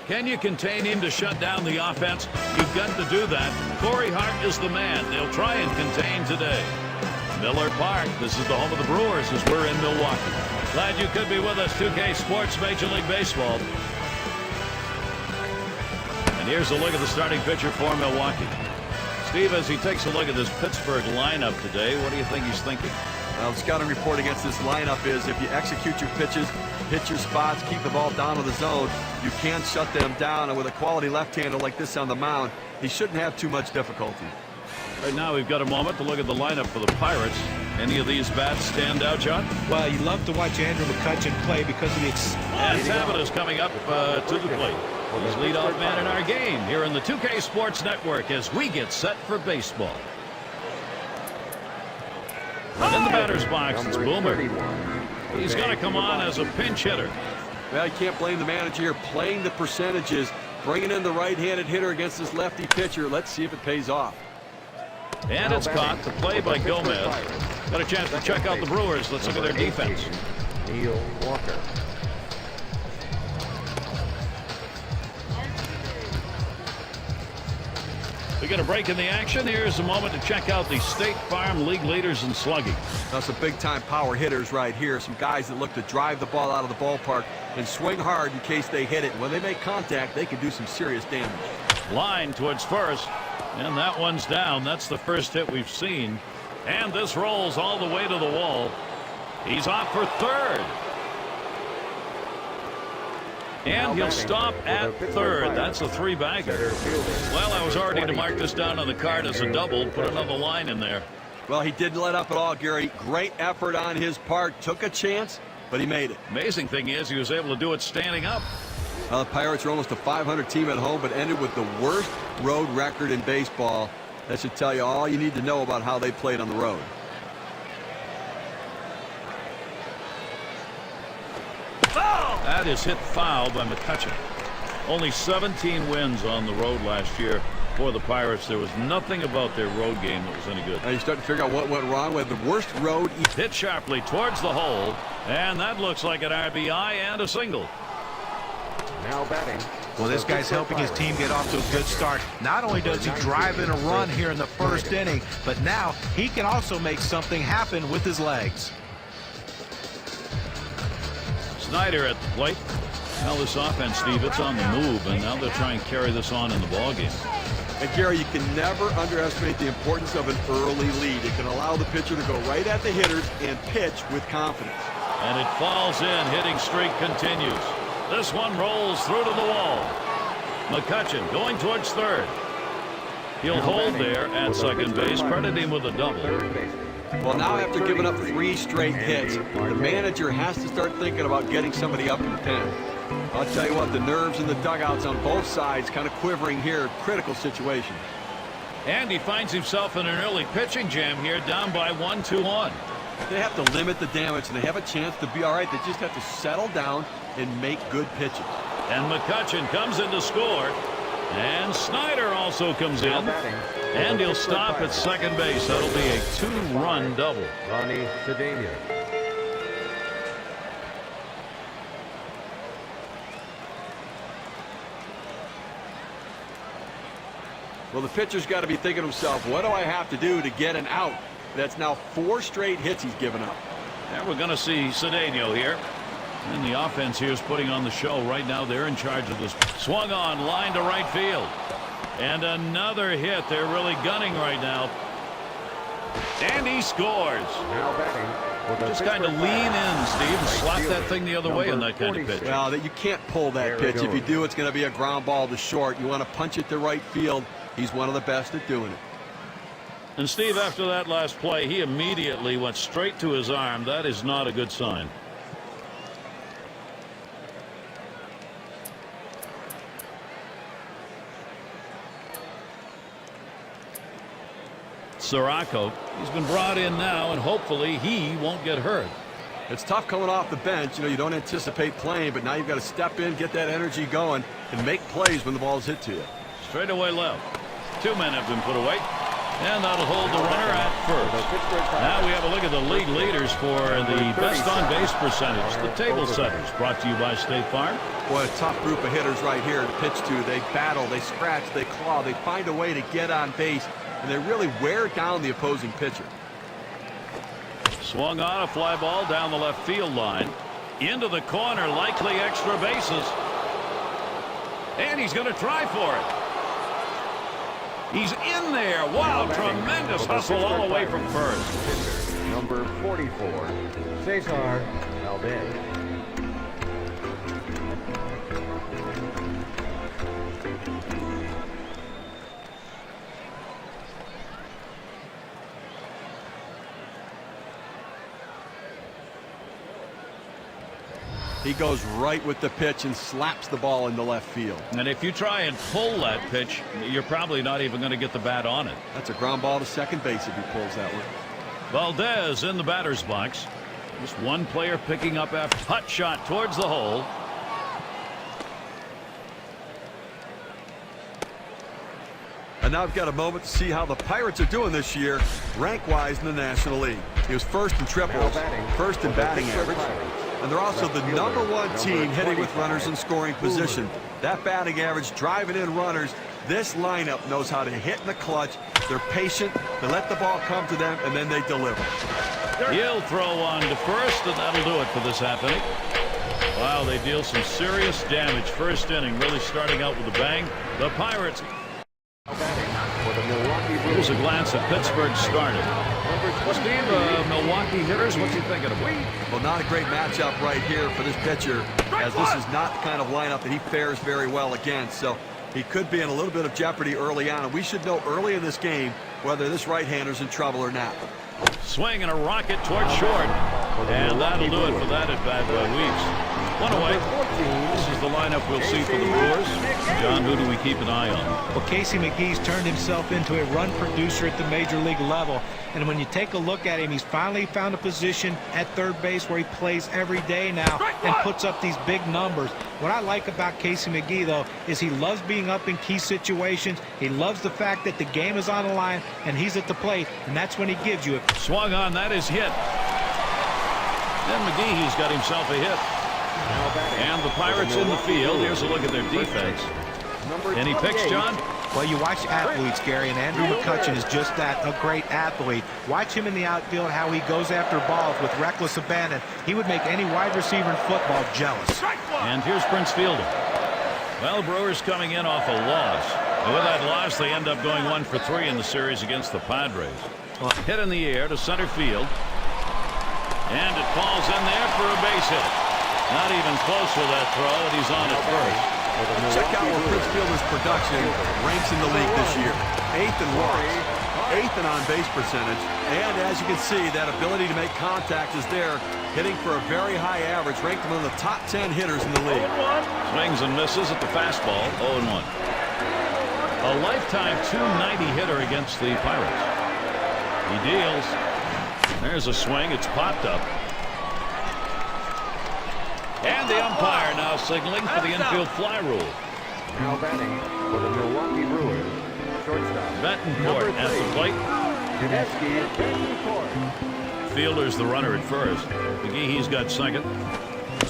Can you contain him to shut down the offense? You've got to do that. Corey Hart is the man. They'll try and contain today. Miller Park, this is the home of the Brewers as we're in Milwaukee. Glad you could be with us, 2K Sports Major League Baseball. And here's a look at the starting pitcher for Milwaukee. Steve, as he takes a look at this Pittsburgh lineup today, what do you think he's thinking? Well, the scouting report against this lineup is if you execute your pitches, hit your spots, keep the ball down to the zone, you can't shut them down. And with a quality left-hander like this on the mound, he shouldn't have too much difficulty. Right now we've got a moment to look at the lineup for the Pirates. Any of these bats stand out, John? Well, you love to watch Andrew McCutchen play because of the... And Tabit is coming up to the plate. He's leadoff man in our game here in the 2K Sports Network as we get set for baseball. And in the batter's box, it's Boomer. He's going to come on as a pinch hitter. Well, you can't blame the manager here playing the percentages, bringing in the right-handed hitter against this lefty pitcher. Let's see if it pays off. And it's caught. The play by Gomez. Got a chance to check out the Brewers. Let's look at their defense. Neil Walker. We get a break in the action. Here's a moment to check out the State Farm League leaders in slugging. Now some big-time power hitters right here. Some guys that look to drive the ball out of the ballpark and swing hard in case they hit it. When they make contact, they can do some serious damage. Line towards first. And that one's down. That's the first hit we've seen. And this rolls all the way to the wall. He's off for third. And he'll stop at third. That's a three-bagger. Well, I was already to mark this down on the card as a double. Put another line in there. Well, he didn't let up at all, Gary. Great effort on his part. Took a chance, but he made it. Amazing thing is he was able to do it standing up. The Pirates are almost a 500 team at home, but ended with the worst road record in baseball. That should tell you all you need to know about how they played on the road. That is hit foul by McCutchen. Only 17 wins on the road last year for the Pirates. There was nothing about their road game that was any good. Now you start to figure out what went wrong with the worst road. Hit sharply towards the hole, and that looks like an RBI and a single. Now batting. Well, this guy's helping his team get off to a good start. Not only does he drive in a run here in the first inning, but now he can also make something happen with his legs. Snyder at the plate. Now this offense, Steve, it's on the move, and now they're trying to carry this on in the ballgame. And Gary, you can never underestimate the importance of an early lead. It can allow the pitcher to go right at the hitters and pitch with confidence. And it falls in. Hitting streak continues. This one rolls through to the wall. McCutchen going towards third. He'll hold there at second base. Credit him with a double. Well, now after giving up 3 straight hits, the manager has to start thinking about getting somebody up in the pen. I'll tell you what, the nerves in the dugouts on both sides kind of quivering here. Critical situation. And he finds himself in an early pitching jam here, down by 1-2 on. They have to limit the damage, and they have a chance to be all right. They just have to settle down and make good pitches. And McCutchen comes in to score. And Snyder also comes in. And he'll stop at second base. That'll be a 2-run double. Ronnie Cedeno. Well, the pitcher's got to be thinking to himself, what do I have to do to get an out? That's now 4 straight hits he's given up. And we're going to see Cedeno here. And the offense here is putting on the show. Right now they're in charge of this. Swung on, line to right field. And another hit. They're really gunning right now. And he scores. Now batting. Just kind of lean in, Steve, and slap that thing the other way in that kind of pitch. Well, you can't pull that pitch. If you do, it's going to be a ground ball to short. You want to punch it to right field. He's one of the best at doing it. And Steve, after that last play, he immediately went straight to his arm. That is not a good sign. Sirocco, he's been brought in now, and hopefully he won't get hurt. It's tough coming off the bench. You know, you don't anticipate playing, but now you've got to step in, get that energy going, and make plays when the ball's hit to you. Straight away left. 2 men have been put away. And that'll hold the runner at first. Now we have a look at the league leaders for the best on-base percentage. The table setters, brought to you by State Farm. Boy, a tough group of hitters right here to pitch to. They battle, they scratch, they claw, they find a way to get on base, and they really wear down the opposing pitcher. Swung on a fly ball down the left field line. Into the corner, likely extra bases. And he's going to try for it. He's in there. Wow, tremendous hustle all the way from first. Number 44, Cesar Valdez. He goes right with the pitch and slaps the ball into left field. And if you try and pull that pitch, you're probably not even going to get the bat on it. That's a ground ball to second base if he pulls that one. Valdez in the batter's box. Just one player picking up after hot shot towards the hole. And now I've got a moment to see how the Pirates are doing this year, rank-wise in the National League. He was first in triples, first in batting average, and they're also the #1 team hitting with runners in scoring position. That batting average, driving in runners, this lineup knows how to hit in the clutch. They're patient, they let the ball come to them, and then they deliver. He'll throw on to first, and that'll do it for this half inning. Wow, they deal some serious damage. First inning really starting out with a bang. The Pirates. Here's a glance at Pittsburgh's starting. Steve, Milwaukee hitters, what's he thinking about? Well, not a great matchup right here for this pitcher, as this is not the kind of lineup that he fares very well against. So he could be in a little bit of jeopardy early on, and we should know early in this game whether this right-hander's in trouble or not. Swing and a rocket towards short. And that'll do it for that at bat by Weeks. One away. This is the lineup we'll see for the Brewers. John, who do we keep an eye on? Well, Casey McGee's turned himself into a run producer at the major league level. And when you take a look at him, he's finally found a position at third base where he plays every day now and puts up these big numbers. What I like about Casey McGee, though, is he loves being up in key situations. He loves the fact that the game is on the line and he's at the plate, and that's when he gives you a swung on. That is hit. And McGee's got himself a hit. And the Pirates in the field. Here's a look at their defense. Any picks, John? Well, you watch athletes, Gary, and Andrew McCutchen is just that, a great athlete. Watch him in the outfield, how he goes after balls with reckless abandon. He would make any wide receiver in football jealous. And here's Prince Fielder. Well, Brewers coming in off a loss. And with that loss, they end up going 1 for 3 in the series against the Padres. Hit in the air to center field. And it falls in there for a base hit. Not even close with that throw, and he's on at first. Check out where Prince Fielder's production ranks in the league this year. 8th in walks, 8th in on-base percentage, and as you can see, that ability to make contact is there, hitting for a very high average, ranked among the top 10 hitters in the league. Swings and misses at the fastball, 0-1. A lifetime .290 hitter against the Pirates. He deals. There's a swing. It's popped up. And the umpire now signaling for the infield fly rule. Now batting for the Milwaukee Brewers, shortstop Betancourt at the plate. Fielder's the runner at first. McGee's got second.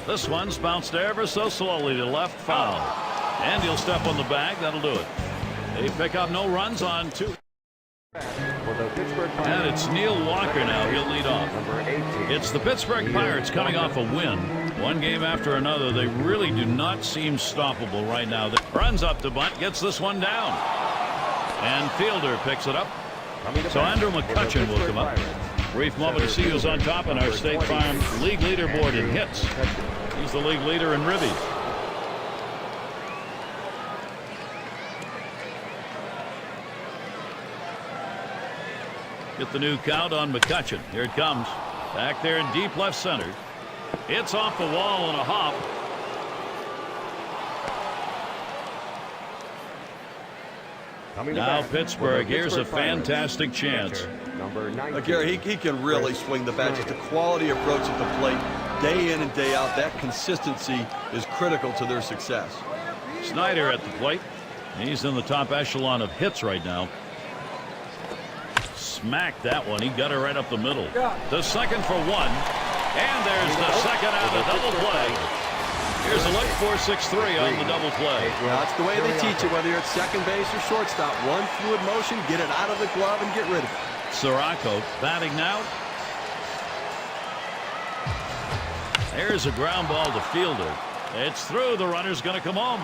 This one's bounced ever so slowly to left, foul. And he'll step on the bag. That'll do it. They pick up no runs on 2. And it's Neil Walker now. He'll lead off. It's the Pittsburgh Pirates coming off a win. One game after another. They really do not seem stoppable right now. Runs up to bunt, gets this one down. And Fielder picks it up. So Andrew McCutchen will come up. Brief moment to see who's on top in our State Farm league leaderboard in hits. He's the league leader in ribbies. Get the new count on McCutchen. Here it comes. Back there in deep left center. It's off the wall on a hop. Now Pittsburgh. Here's a fantastic chance. Gary, he can really swing the bat. Just the quality approach at the plate, day in and day out. That consistency is critical to their success. Snyder at the plate. He's in the top echelon of hits right now. Smacked that one. He got her right up the middle. The second for 1. And there's the second out of the double play. Here's a look, 4-6-3 on the double play. Well, that's the way they teach it, whether you're at second base or shortstop. One fluid motion, get it out of the glove and get rid of it. Sirocco batting now. There's a ground ball to Fielder. It's through. The runner's going to come home.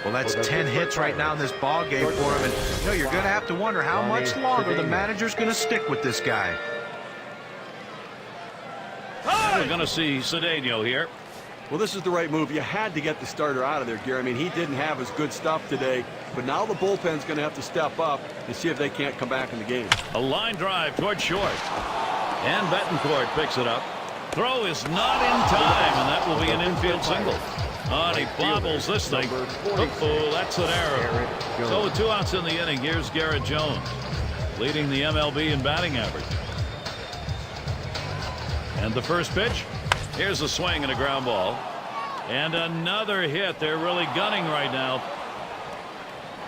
Well, that's 10 hits right now in this ball game for him, and you know, you're going to have to wonder how much longer the manager's going to stick with this guy. We're going to see Cedeno here. Well, this is the right move. You had to get the starter out of there, Gary. I mean, he didn't have his good stuff today, but now the bullpen's going to have to step up and see if they can't come back in the game. A line drive toward short. And Betancourt picks it up. Throw is not in time, and that will be an infield single. Oh, and he bobbles this thing. Uh-oh, that's an error. So with 2 outs in the inning, here's Garrett Jones, leading the MLB in batting average. And the first pitch. Here's a swing and a ground ball. And another hit. They're really gunning right now.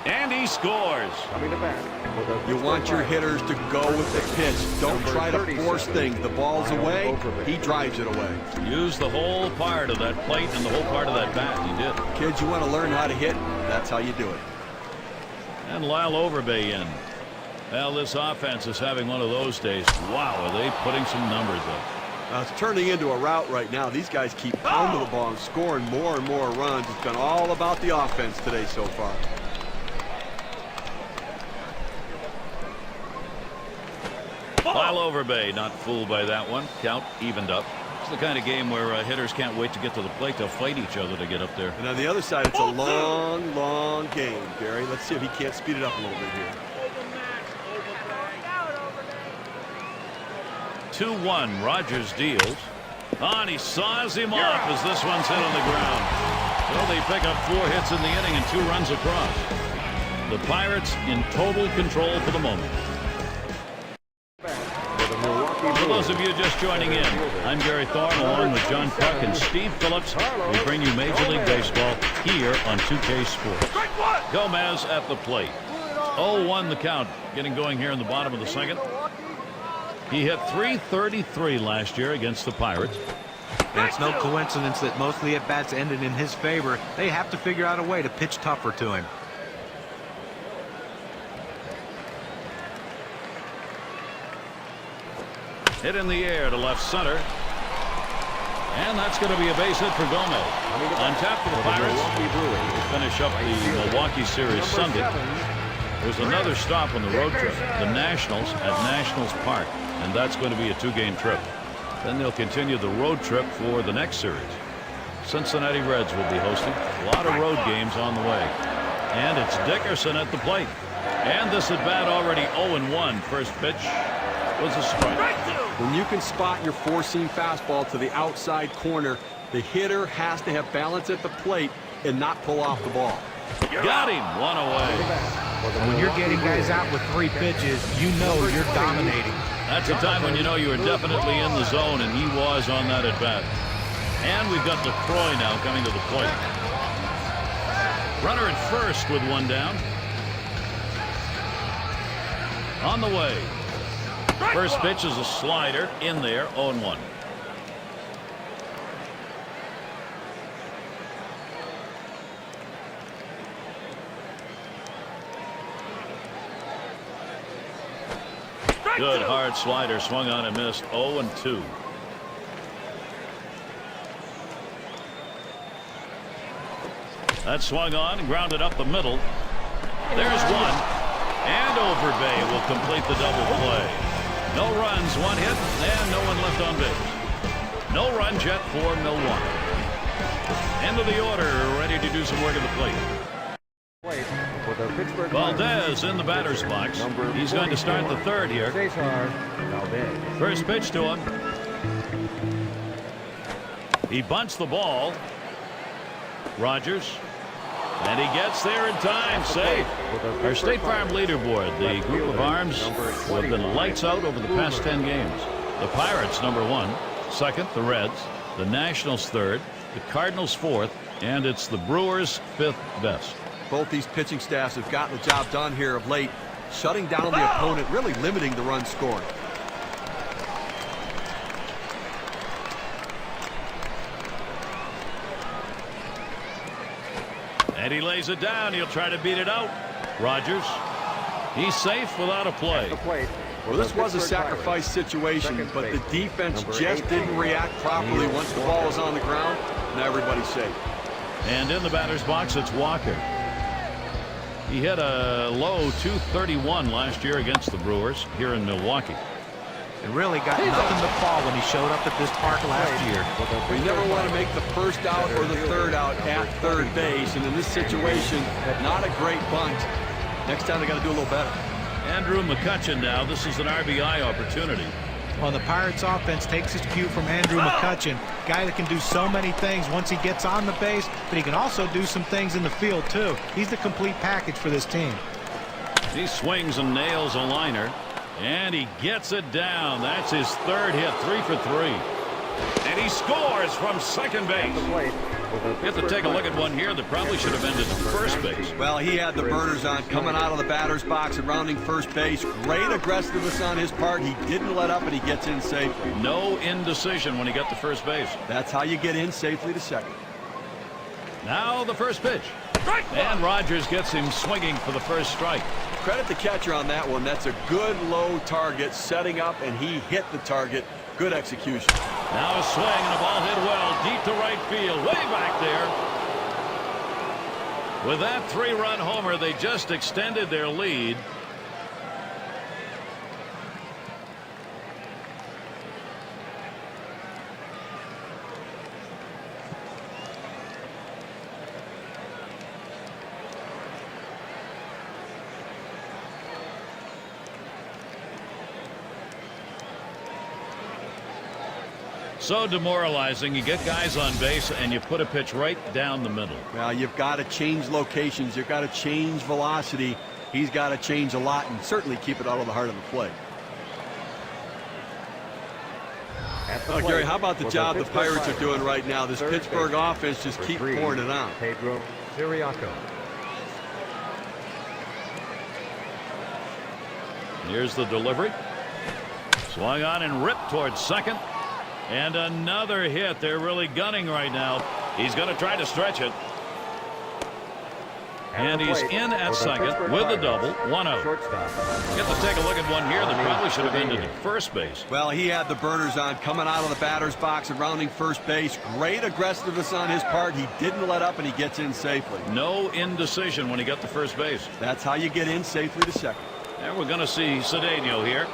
And he scores. You want your hitters to go with the pitch. Don't try to force things. The ball's away. He drives it away. Use the whole part of that plate and the whole part of that bat. He did. Kids, you want to learn how to hit? That's how you do it. And Lyle Overbay in. Well, this offense is having one of those days. Wow, are they putting some numbers up. It's turning into a rout right now. These guys keep pounding the ball and scoring more and more runs. It's been all about the offense today so far. Pile over Bay, not fooled by that one. Count evened up. It's the kind of game where hitters can't wait to get to the plate. They'll fight each other to get up there. And on the other side, it's a long, long game, Gary. Let's see if he can't speed it up a little bit here. 2-1. Rogers deals. And he saws him off as this one's hit on the ground. Well, they pick up 4 hits in the inning and 2 runs across. The Pirates in total control for the moment. For those of you just joining in, I'm Gary Thorne along with John Puck and Steve Phillips. We bring you Major League Baseball here on 2K Sports. Gomez at the plate. 0-1 the count. Getting going here in the bottom of the second. He hit .333 last year against the Pirates. And it's no coincidence that most of the at-bats ended in his favor. They have to figure out a way to pitch tougher to him. Hit in the air to left center. And that's going to be a base hit for Gomez. On tap for the Pirates. To finish up the Milwaukee series Sunday. There's another stop on the road trip. The Nationals at Nationals Park. And that's going to be a 2-game trip. Then they'll continue the road trip for the next series. Cincinnati Reds will be hosting. A lot of road games on the way. And it's Dickerson at the plate. And this at bat already 0-1. First pitch was a strike. When you can spot your four-seam fastball to the outside corner, the hitter has to have balance at the plate and not pull off the ball. Got him. 1 away. When you're getting guys out with 3 pitches, you know you're dominating. That's a time when you know you're definitely in the zone, and he was on that at bat. And we've got LaCroix now coming to the plate. Runner at first with 1 down. On the way. First pitch is a slider in there, 0-1. Good hard slider, swung on and missed, 0-2. That swung on and grounded up the middle. There's one. And Overbay will complete the double play. No runs, 1 hit, and no one left on base. No runs yet for Milwaukee. End of the order, ready to do some work at the plate. Valdez in the batter's box. He's going to start the third here. First pitch to him. He bunts the ball. Rogers. And he gets there in time. Safe. Our State Farm leaderboard. The group of arms who have been lights out over the past 10 games. The Pirates, #1. Second, the Reds. The Nationals, third. The Cardinals, fourth. And it's the Brewers, 5th best. Both these pitching staffs have gotten the job done here of late, shutting down the opponent, really limiting the run scoring. And he lays it down. He'll try to beat it out. Rogers. He's safe without a play. Well, this was a sacrifice situation, but the defense just didn't react properly once the ball was on the ground. Now everybody's safe. And in the batter's box, it's Walker. He hit a low .231 last year against the Brewers here in Milwaukee. And really got nothing to fall when he showed up at this park last year. We never want to make the first out or the third out at third base, and in this situation, not a great bunt. Next time they got to do a little better. Andrew McCutchen now. This is an RBI opportunity. Well, the Pirates offense takes its cue from Andrew McCutchen, guy that can do so many things once he gets on the base, but he can also do some things in the field too. He's the complete package for this team. He swings and nails a liner, and he gets it down. That's his third hit, 3 for 3. And he scores from second base. You have to take a look at one here that probably should have ended at first base. Well, he had the burners on coming out of the batter's box and rounding first base. Great aggressiveness on his part. He didn't let up, and he gets in safely. No indecision when he got to first base. That's how you get in safely to second. Now the first pitch. And Rogers gets him swinging for the first strike. Credit the catcher on that one. That's a good low target, setting up, and he hit the target. Good execution. Now a swing and a ball hit well deep to right field, way back there. With that 3-run homer, they just extended their lead. So demoralizing. You get guys on base and you put a pitch right down the middle. Well, you've got to change locations. You've got to change velocity. He's got to change a lot and certainly keep it out of the heart of the plate. Gary, how about the job the Pirates are doing right now? This Pittsburgh offense just keep pouring it on. Pedro Siriaco. Here's the delivery. Swung on and ripped towards second. And another hit. They're really gunning right now. He's going to try to stretch it. And he's in at second with a double. 1 out. Get to take a look at one here that probably should have ended at first base. Well, he had the burners on coming out of the batter's box and rounding first base. Great aggressiveness on his part. He didn't let up and he gets in safely. No indecision when he got to first base. That's how you get in safely to second. And we're going to see Cedeno here.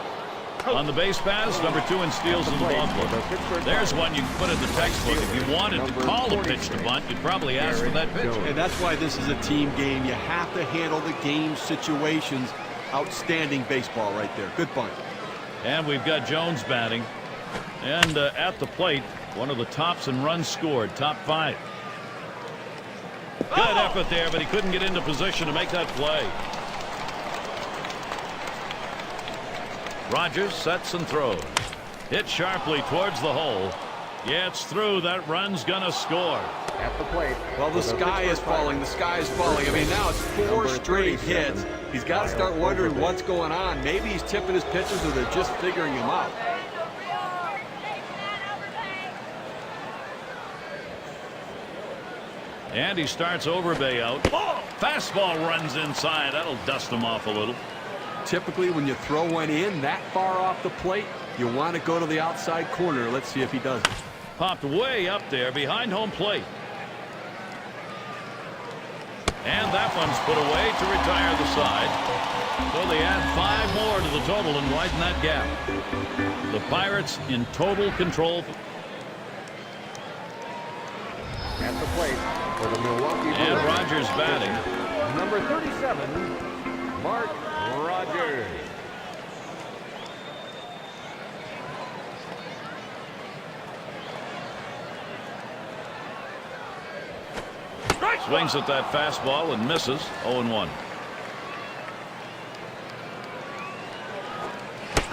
On the base pass, number 2 in steals in the ball club. There's one you can put in the textbook. If you wanted to call a pitch to bunt, you'd probably ask for that pitch. And that's why this is a team game. You have to handle the game situations. Outstanding baseball right there. Good bunt. And we've got Jones batting. And at the plate, one of the tops in runs scored, top 5. Good effort there, but he couldn't get into position to make that play. Rogers sets and throws. Hit sharply towards the hole. Yeah, it's through. That run's gonna score. At the plate. Well, the sky is falling. The sky is falling. I mean, now it's 4 straight hits. He's got to start wondering what's going on. Maybe he's tipping his pitches or they're just figuring him out. And he starts Overbay out. Fastball runs inside. That'll dust him off a little. Typically, when you throw one in that far off the plate, you want to go to the outside corner. Let's see if he does it. Popped way up there behind home plate. And that one's put away to retire the side. So they add 5 more to the total and widen that gap. The Pirates in total control. At the plate for the Milwaukee Brewers. And Rogers batting. Number 37, Mark Rogers. Swings at that fastball and misses. 0-1.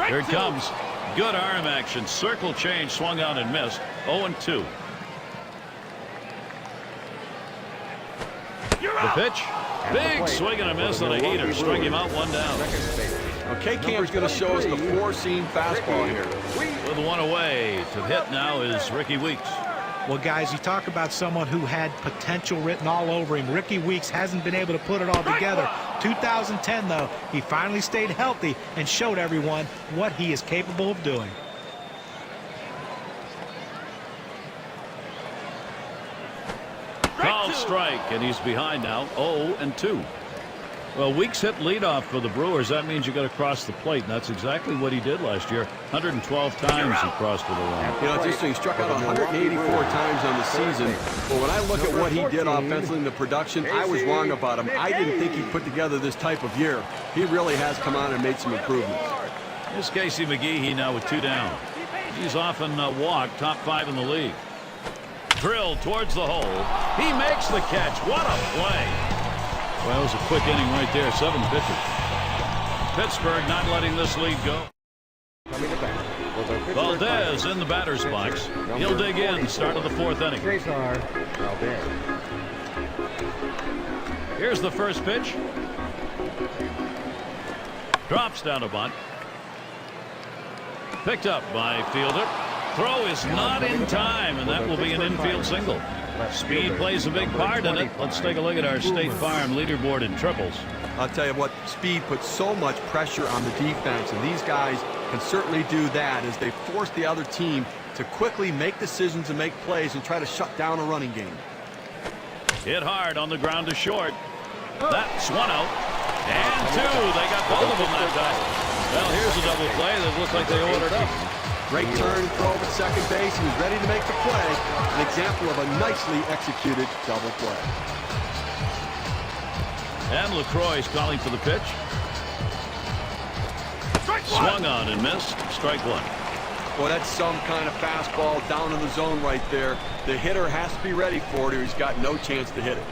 Here it comes. Good arm action. Circle change. Swung on and missed. 0-2. The pitch. Big swing and a miss and a heater. Strike him out, 1 down. Okay, Cam's going to show us the 4-seam fastball here. With 1 away. To hit now is Ricky Weeks. Well, guys, you talk about someone who had potential written all over him. Ricky Weeks hasn't been able to put it all together. 2010, though, he finally stayed healthy and showed everyone what he is capable of doing. Called strike, and he's behind now. 0-2. Well, Weeks hit leadoff for the Brewers. That means you got to cross the plate, and that's exactly what he did last year. 112 times he crossed to the line. You know, it's interesting. He struck out 184 times on the season. But when I look at what he did offensively in the production, I was wrong about him. I didn't think he'd put together this type of year. He really has come on and made some improvements. Here's Casey McGehee now with 2 down. He's often walked, top 5 in the league. Drilled towards the hole. He makes the catch. What a play. Well, it was a quick inning right there. 7 pitches. Pittsburgh not letting this lead go. Valdez in the batter's box. He'll dig in. Start of the 4th inning. Here's the first pitch. Drops down a bunt. Picked up by fielder. Throw is not in time, and that will be an infield single. Speed plays a big part in it. Let's take a look at our State Farm leaderboard in triples. I'll tell you what, speed puts so much pressure on the defense, and these guys can certainly do that as they force the other team to quickly make decisions and make plays and try to shut down a running game. Hit hard on the ground to short. That's 1 out. And 2. They got both of them that time. Well, here's a double play that looks like they ordered up. Great turn, throw at second base. He was ready to make the play. An example of a nicely executed double play. And LaCroix is calling for the pitch. Swung on and missed. Strike 1. Well, that's some kind of fastball down in the zone right there. The hitter has to be ready for it or he's got no chance to hit it.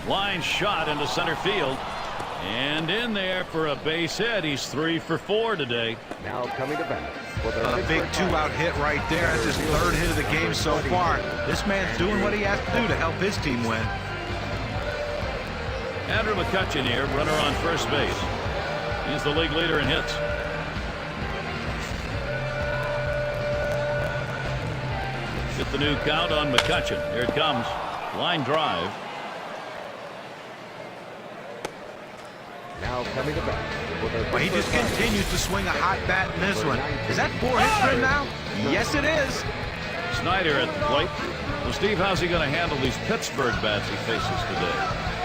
Line shot into center field. And in there for a base hit. He's 3 for 4 today. Now coming to bat. A big 2-out hit right there. That's his 3rd hit of the game so far. This man's doing what he has to do to help his team win. Andrew McCutchen here, runner on first base. He's the league leader in hits. Get the new count on McCutchen. Here it comes. Line drive. Now coming to bat. Well, he just continues to swing a hot bat in this one. Is that 4 hits for him now? Yes, it is. Snyder at the plate. Well, Steve, how's he going to handle these Pittsburgh bats he faces today?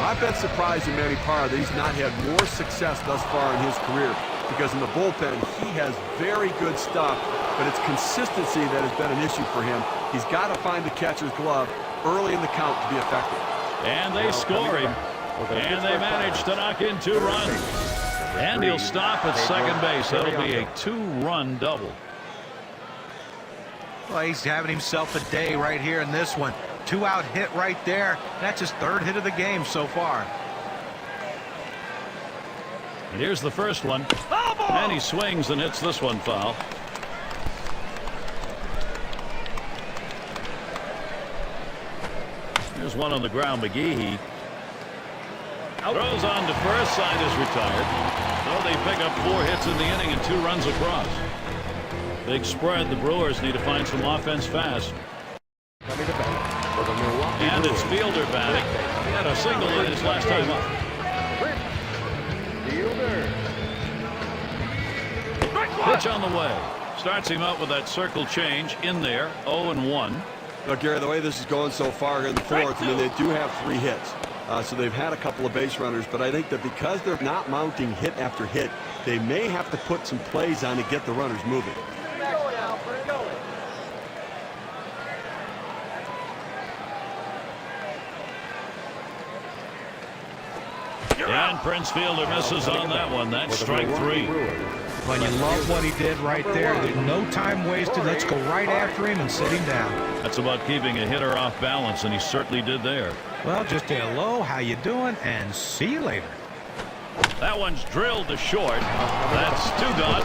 I've been surprised in Manny Parr that he's not had more success thus far in his career because in the bullpen he has very good stuff, but it's consistency that has been an issue for him. He's got to find the catcher's glove early in the count to be effective. And they score him. And they manage to knock in 2 runs. And he'll stop at second base. That'll be a 2-run double. Well, he's having himself a day right here in this one. 2-out hit right there. That's his 3rd hit of the game so far. And here's the first one. And he swings and hits this one foul. Here's one on the ground. McGehee throws on to first. Side is retired. So they pick up 4 hits in the inning and 2 runs across. Big spread. The Brewers need to find some offense fast. Coming to bat for the Milwaukee And it's Brewers. Fielder batting. He had a single in his last time up. Fielder. Pitch on the way. Starts him out with that circle change in there. 0-1. Now, Gary, the way this is going so far in the 4th, I mean, they do have 3 hits. So they've had a couple of base runners, but I think that because they're not mounting hit after hit, they may have to put some plays on to get the runners moving. And Prince Fielder misses on that one. That's strike 3. When you love what he did right there, there's no time wasted. Let's go right after him and sit him down. That's about keeping a hitter off balance, and he certainly did there. Well, just a hello, how you doing, and see you later. That one's drilled to short. That's 2 gone.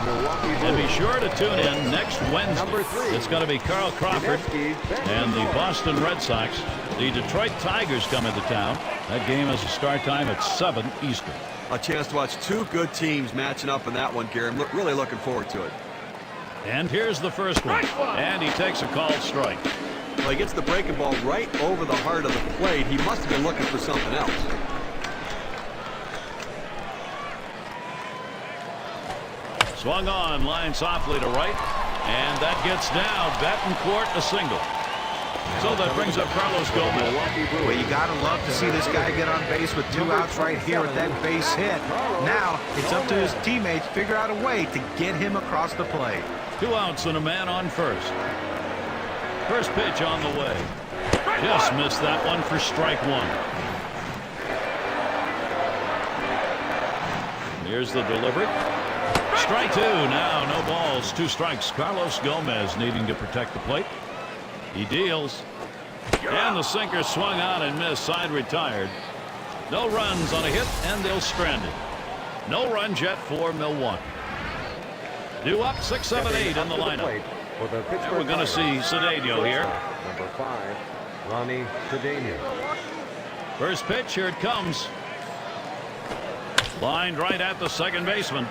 And be sure to tune in next Wednesday. It's going to be Carl Crawford and the Boston Red Sox. The Detroit Tigers come into town. That game has a start time at 7 Eastern. A chance to watch 2 good teams matching up in that one, Gary. I'm really looking forward to it. And here's the first one. And he takes a called strike. Well, he gets the breaking ball right over the heart of the plate. He must have been looking for something else. Swung on, line softly to right. And that gets down. Betancourt a single. So that brings up Carlos Gomez. Well, you got to love to see this guy get on base with 2 outs right here with that base hit. Now, it's up to his teammates to figure out a way to get him across the plate. 2 outs and a man on first. First pitch on the way. Just missed that one for strike 1. Here's the delivery. Strike 2. Now no balls, 2 strikes. Carlos Gomez needing to protect the plate. He deals. And the sinker swung on and missed. Side retired. No runs on a hit, and they'll strand it. No runs yet for Milwaukee. Due up 6, 7, 8 in the lineup. And we're going to see Cedeno here. Number 5, Ronnie Cedeno. First pitch, here it comes. Lined right at the second baseman.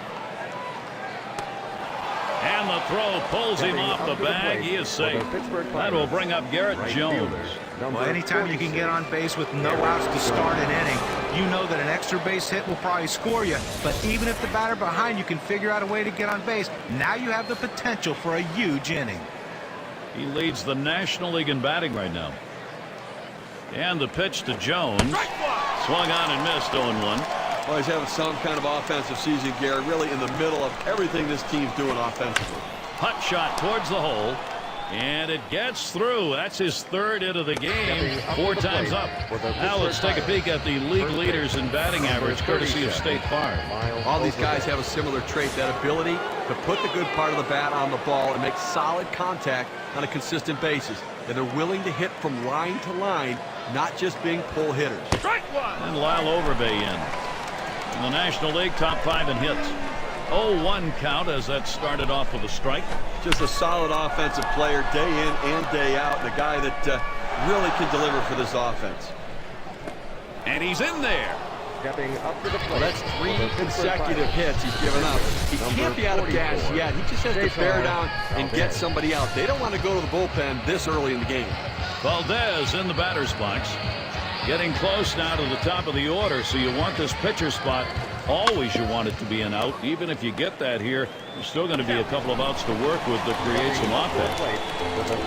And the throw pulls him off the bag. He is safe. That will bring up Garrett Jones. Well, anytime you can get on base with no outs to start an inning, you know that an extra base hit will probably score you. But even if the batter behind you can figure out a way to get on base, now you have the potential for a huge inning. He leads the National League in batting right now. And the pitch to Jones. Swung on and missed. 0-1. Well, he's having some kind of offensive season, Gary, really in the middle of everything this team's doing offensively. Hut shot towards the hole. And it gets through. That's his third hit of the game. 4 times up. Now let's take a peek at the league leaders in batting average, courtesy of State Farm. All these guys have a similar trait, that ability to put the good part of the bat on the ball and make solid contact on a consistent basis. And they're willing to hit from line to line, not just being pull hitters. And Lyle Overbay in the National League, top 5 in hits. 0-1 count as that started off with a strike. Just a solid offensive player day in and day out, and a guy that really can deliver for this offense. And he's in there. Stepping up to the plate. Well, that's 3 consecutive hits he's given up. He can't be out of gas yet. He just has to bear down and get somebody out. They don't want to go to the bullpen this early in the game. Valdez in the batter's box. Getting close now to the top of the order, so you want this pitcher spot. Always you want it to be an out. Even if you get that here, there's still going to be a couple of outs to work with to create some offense.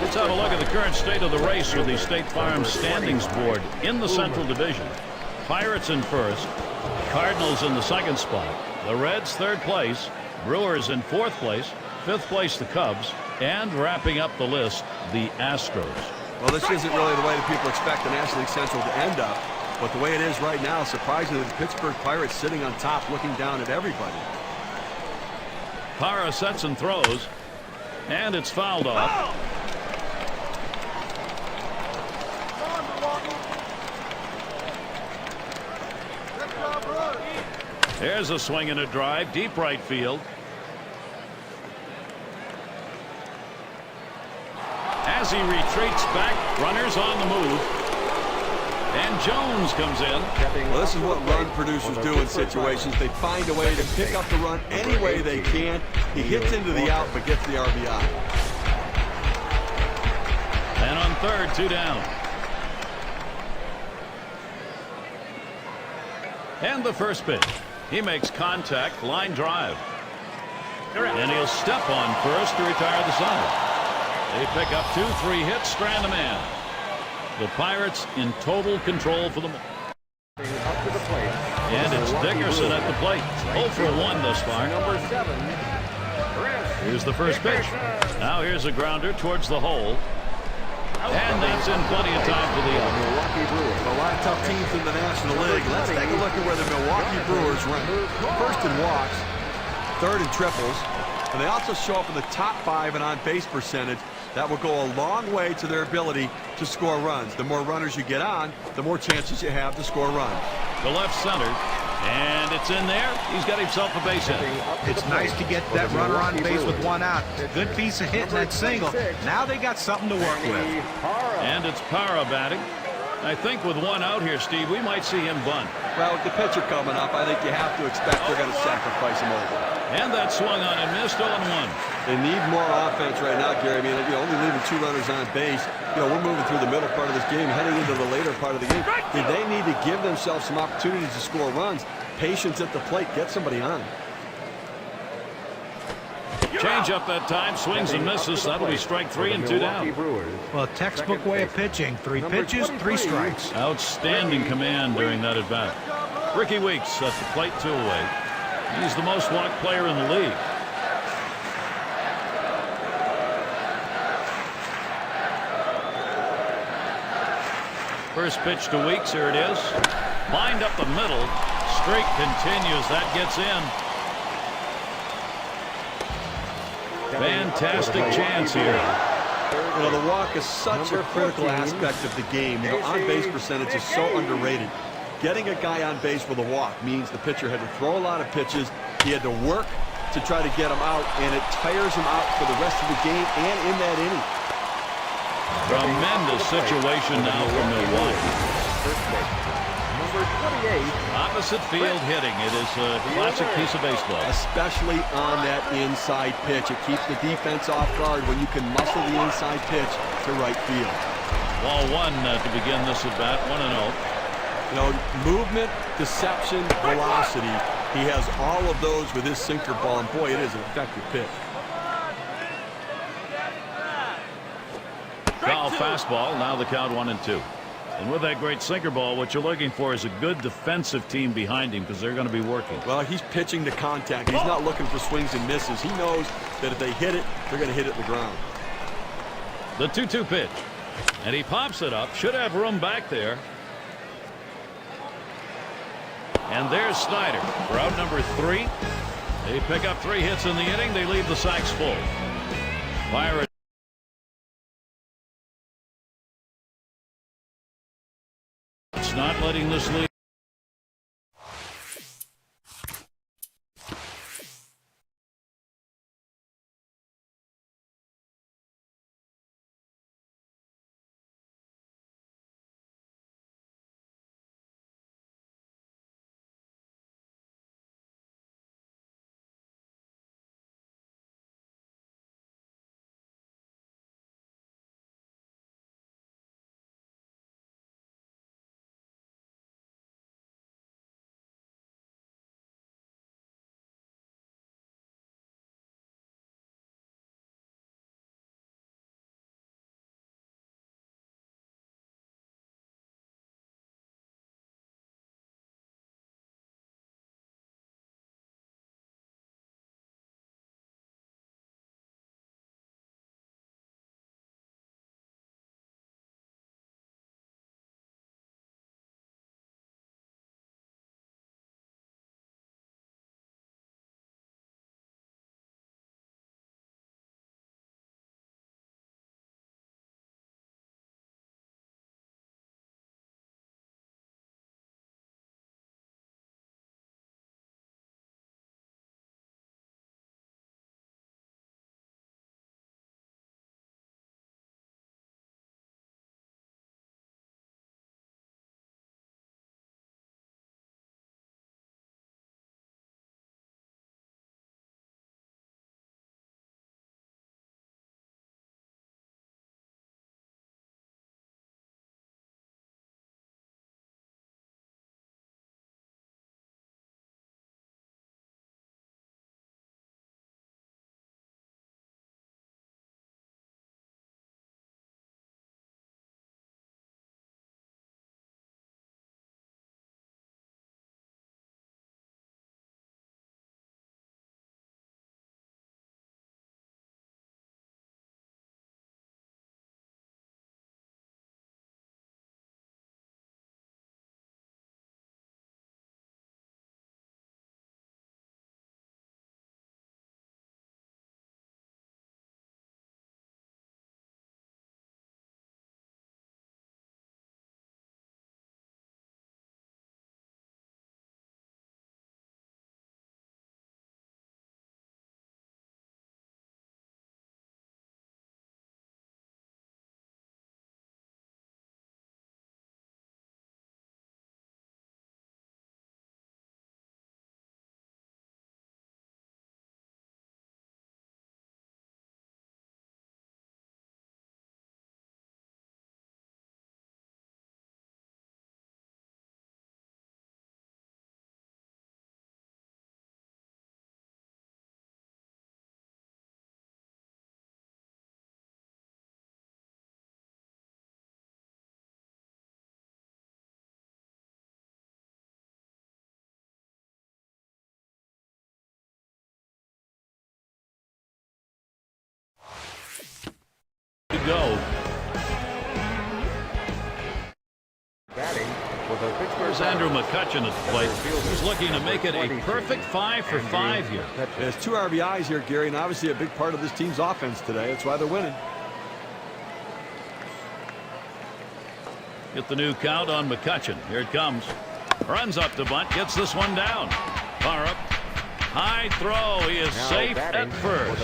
Let's have a look at the current state of the race with the State Farm standings board in the Central Division. Pirates in first, Cardinals in the second spot, the Reds third place, Brewers in fourth place, fifth place the Cubs, and wrapping up the list, the Astros. Well, this isn't really the way that people expect the National League Central to end up. But the way it is right now, surprisingly, the Pittsburgh Pirates sitting on top looking down at everybody. Parra sets and throws, and it's fouled off. There's a swing and a drive, deep right field. As he retreats back, runners on the move. And Jones comes in. Well, this is what run producers do in situations. They find a way to pick up the run any way they can. He hits into the out, but gets the RBI. And on third, 2 down. And the first pitch. He makes contact, line drive. And he'll step on first to retire the side. They pick up 2-3 hits, strand a man. The Pirates in total control for the moment. And it's Dickerson at the plate. 0 for 1 thus far. Number 7. Here's the first pitch. Now here's a grounder towards the hole. And that's in plenty of time for the out. Milwaukee Brewers. A lot of tough teams in the National League. Let's take a look at where the Milwaukee Brewers rank. First in walks, third in triples, and they also show up in the top 5 in on-base percentage. That will go a long way to their ability to score runs. The more runners you get on, the more chances you have to score runs. The left center, and it's in there. He's got himself a base hit. It's nice to get that runner on base with 1 out. Good piece of hitting that single. Now they got something to work with. And it's Parra batting. I think with 1 out here, Steve, we might see him bunt. Well, with the pitcher coming up, I think you have to expect they're going to sacrifice him over. And that swung on and missed 0-1. They need more offense right now, Gary. I mean, only leaving 2 runners on base. We're moving through the middle part of this game, heading into the later part of the game. They need to give themselves some opportunities to score runs. Patience at the plate. Get somebody on. Change up that time, swings and misses. That'll be strike 3 and 2 down. Well, textbook way of pitching. 3 pitches, 3 strikes. Outstanding command during that at bat. Ricky Weeks at the plate, 2 away. He's the most walked player in the league. First pitch to Weeks, here it is. Lined up the middle. Streak continues. That gets in. Fantastic chance here. The walk is such a critical aspect of the game. On-base percentage is so underrated. Getting a guy on base with a walk means the pitcher had to throw a lot of pitches. He had to work to try to get him out, and it tires him out for the rest of the game and in that inning. Tremendous situation now for Milwaukee. Number 28. Opposite field hitting. It is a classic piece of baseball. Especially on that inside pitch. It keeps the defense off guard when you can muscle the inside pitch to right field. Ball 1 to begin this at bat. 1-0. Movement, deception, velocity. He has all of those with his sinker ball, and boy, it is an effective pitch. Foul fastball. Now the count 1-2. And with that great sinker ball, what you're looking for is a good defensive team behind him because they're going to be working. Well, he's pitching to contact. He's not looking for swings and misses. He knows that if they hit it, they're going to hit it in the ground. The 2-2 pitch. And he pops it up. Should have room back there. And there's Snyder for out number 3. They pick up 3 hits in the inning. They leave the sacks full. Pirates not letting this lead. Go. Batting for the Pittsburgh There's Andrew McCutchen at the plate. He's looking to make it a perfect 5 for 5 here. There's 2 RBIs here, Gary, and obviously a big part of this team's offense today. That's why they're winning. Get the new count on McCutchen. Here it comes. Runs up to bunt. Gets this one down. Far up. High throw. He is safe at first.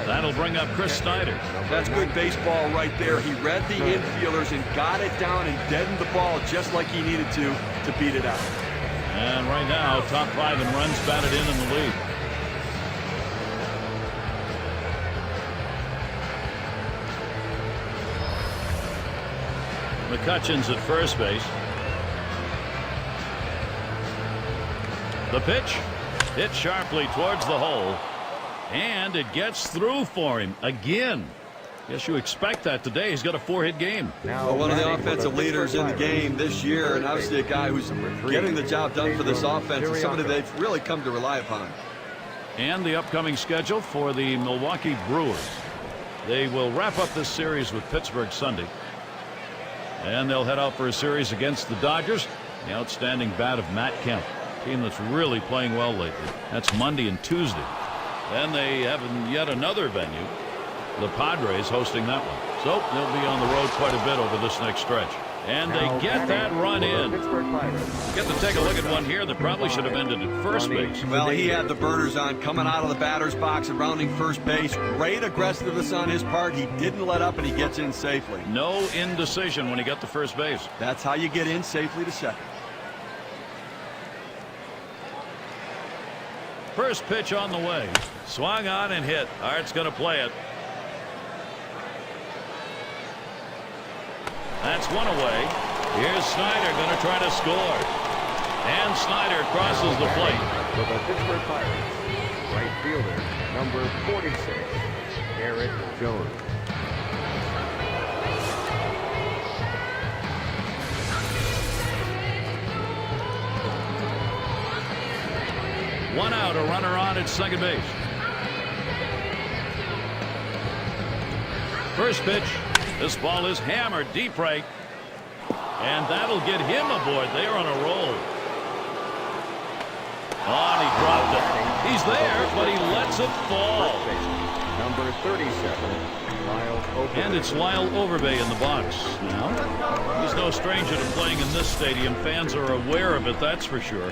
That'll bring up Chris Snyder. That's good baseball right there. He read the infielders and got it down and deadened the ball just like he needed to beat it out. And right now, top 5 in runs batted in the league. McCutchen's at first base. The pitch. Hit sharply towards the hole. And it gets through for him again. Guess you expect that today. He's got a 4-hit game. Well, one of the offensive leaders in the game this year, and obviously a guy who's getting the job done for this offense, and somebody they've really come to rely upon. And the upcoming schedule for the Milwaukee Brewers. They will wrap up this series with Pittsburgh Sunday. And they'll head out for a series against the Dodgers. The outstanding bat of Matt Kemp, team that's really playing well lately. That's Monday and Tuesday. Then they have yet another venue, the Padres, hosting that one. So they'll be on the road quite a bit over this next stretch. And they get that run in. Get to take a look at one here that probably should have ended at first base. Well, he had the burners on coming out of the batter's box and rounding first base. Great aggressiveness on his part. He didn't let up, and he gets in safely. No indecision when he got to first base. That's how you get in safely to second. First pitch on the way. Swung on and hit. Art's going to play it. That's one away. Here's Snyder going to try to score. And Snyder crosses the plate. For the Pittsburgh Pirates, right fielder, number 46, Eric Jones. One out, a runner on at second base. First pitch. This ball is hammered deep right. And that'll get him aboard. They are on a roll. Oh, and he dropped it. He's there, but he lets it fall. Number 37, Lyle Overbay. And it's Lyle Overbay in the box now. He's no stranger to playing in this stadium. Fans are aware of it, that's for sure.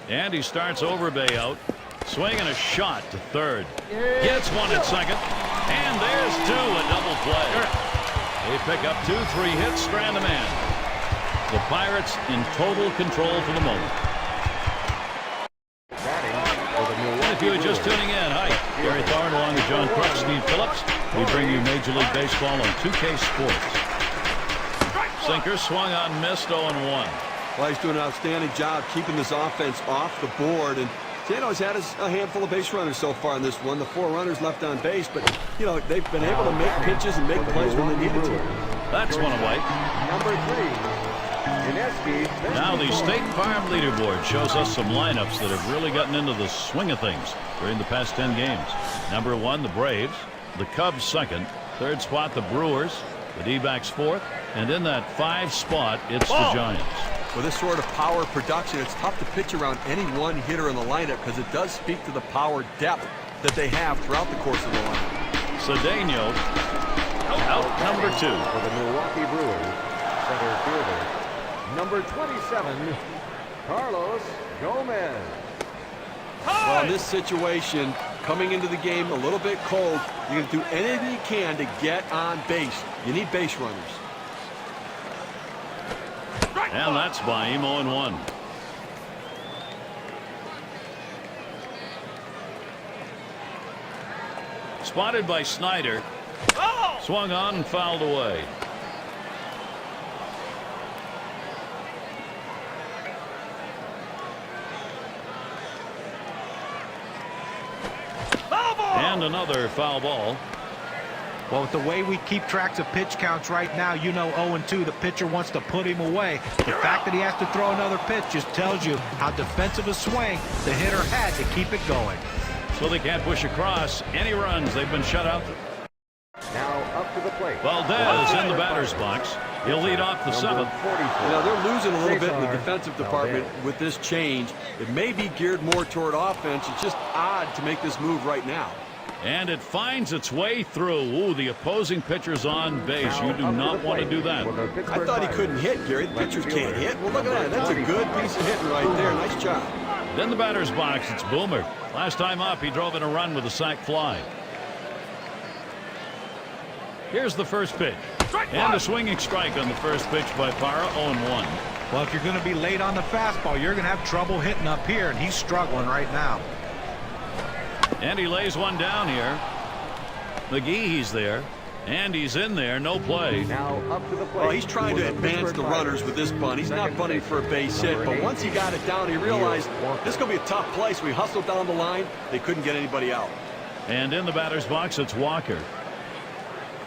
And he starts Overbay out. Swinging a shot to third. Gets one at second. And there's two, a double play. They pick up 2-3 hits, strand a man. The Pirates in total control for the moment. And if you are just tuning in, hi, Gary Thorne along with John Crooks, Steve Phillips. We bring you Major League Baseball on 2K Sports. Sinker swung on, missed, 0-1. Well, he's doing an outstanding job keeping this offense off the board. And Sano's had a handful of base runners so far in this one. The 4 runners left on base, but, you know, they've been able to make pitches and make plays when they needed to. That's one away. Number 3, now the State Farm leaderboard shows us some lineups that have really gotten into the swing of things during the past 10 games. Number 1, the Braves. The Cubs second. Third spot, the Brewers. The D-backs fourth. And in that 5 spot, it's the Giants. With this sort of power production, it's tough to pitch around any one hitter in the lineup because it does speak to the power depth that they have throughout the course of the lineup. Cedeno out number 2. For the Milwaukee Brewers, center fielder, number 27, Carlos Gomez. Well, in this situation, coming into the game a little bit cold, you're going to do anything you can to get on base. You need base runners. And that's by him, 0-1. Spotted by Snyder. Swung on and fouled away. And another foul ball. Well, with the way we keep tracks of pitch counts right now, you know 0-2, the pitcher wants to put him away. The fact that he has to throw another pitch just tells you how defensive a swing the hitter had to keep it going. So they can't push across any runs. They've been shut out. Now up to the plate. Valdez in the batter's box. He'll lead off the 7th. You know, they're losing a little bit in the defensive department with this change. It may be geared more toward offense. It's just odd to make this move right now. And it finds its way through. Ooh, the opposing pitcher's on base. You do not want to do that. I thought he couldn't hit, Gary. The pitchers can't hit. Well, look at that. That's a good piece of hitting right there. Nice job. In the batter's box, it's Boomer. Last time up, he drove in a run with a sac fly. Here's the first pitch. And a swinging strike on the first pitch by Parra, 0-1. Well, if you're going to be late on the fastball, you're going to have trouble hitting up here, and he's struggling right now. And he lays one down here. McGee, he's there. And he's in there, no play. Now up to the plate. Well, he's trying to advance the runners with this bunt. He's not bunting for a base hit, but once he got it down, he realized this is going to be a tough play, so he hustled down the line. They couldn't get anybody out. And in the batter's box, it's Walker.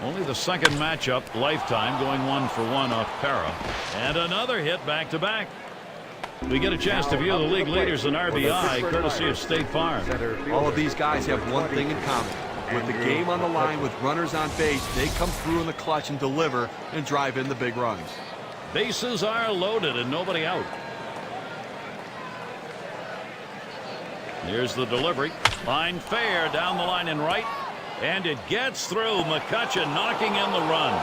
Only the second matchup lifetime, going 1-for-1 off Parra. And another hit back-to-back. We get a chance to view the league leaders in RBI, courtesy of State Farm. All of these guys have one thing in common. With the game on the line with runners on base, they come through in the clutch and deliver and drive in the big runs. Bases are loaded and nobody out. Here's the delivery. Line fair down the line and right. And it gets through. McCutchen knocking in the run.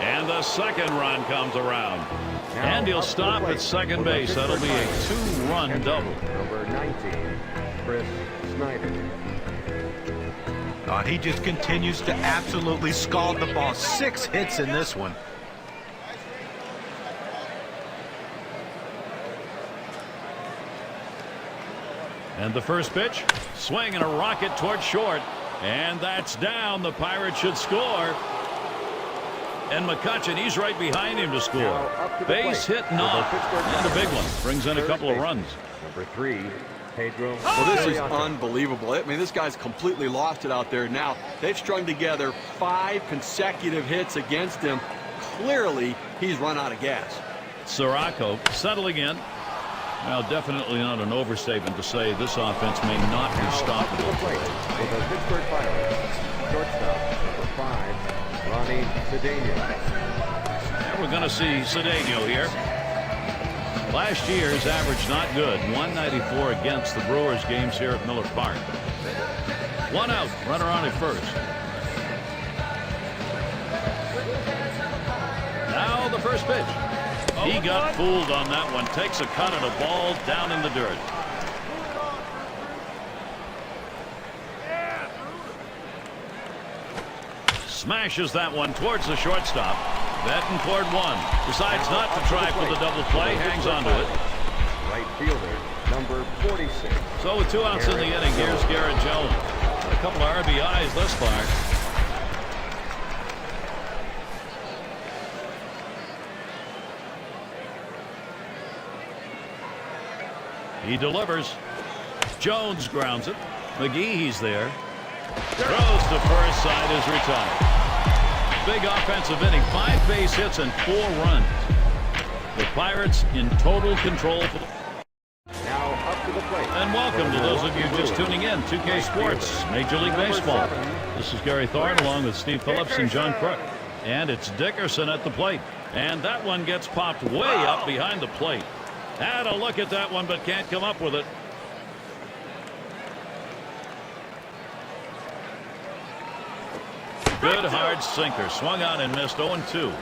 And the second run comes around. And he'll stop at second base. That'll be a 2-run double. Number 19, Chris Snyder. And he just continues to absolutely scald the ball. 6 hits in this one. And the first pitch, swing and a rocket towards short. And that's down. The Pirates should score. And McCutchen, he's right behind him to score. Base hit knock. And a big one. Brings in a couple of runs. Number 3, Pedro. Well, this is unbelievable. I mean, this guy's completely lost it out there now. They've strung together 5 consecutive hits against him. Clearly, he's run out of gas. Sirocco settling in. Well, definitely not an overstatement to say this offense may not be stoppable. With the Pittsburgh Pirates, shortstop, number 5, Ronnie Cedeno. And we're going to see Cedeno here. Last year's average not good. 194 against the Brewers games here at Miller Park. 1 out. Runner on at first. Now the first pitch. He got fooled on that one. Takes a cut at a ball down in the dirt. Smashes that one towards the shortstop. Betancourt one. Decides not to try for the double play. Hangs on to it. Right fielder, number 46. So with 2 outs in the inning, here's Garrett Jones. A couple of RBIs thus far. He delivers. Jones grounds it. McGee's there. Throws to first. Side is retired. Big offensive inning. 5 base hits and 4 runs. The Pirates in total control. Now up to the plate. And welcome to those of you just tuning in. 2K Sports, Major League Baseball. This is Gary Thorne along with Steve Phillips and John Crook. And it's Dickerson at the plate. And that one gets popped way up behind the plate. Had a look at that one, but can't come up with it. Good hard sinker. Swung on and missed. 0-2.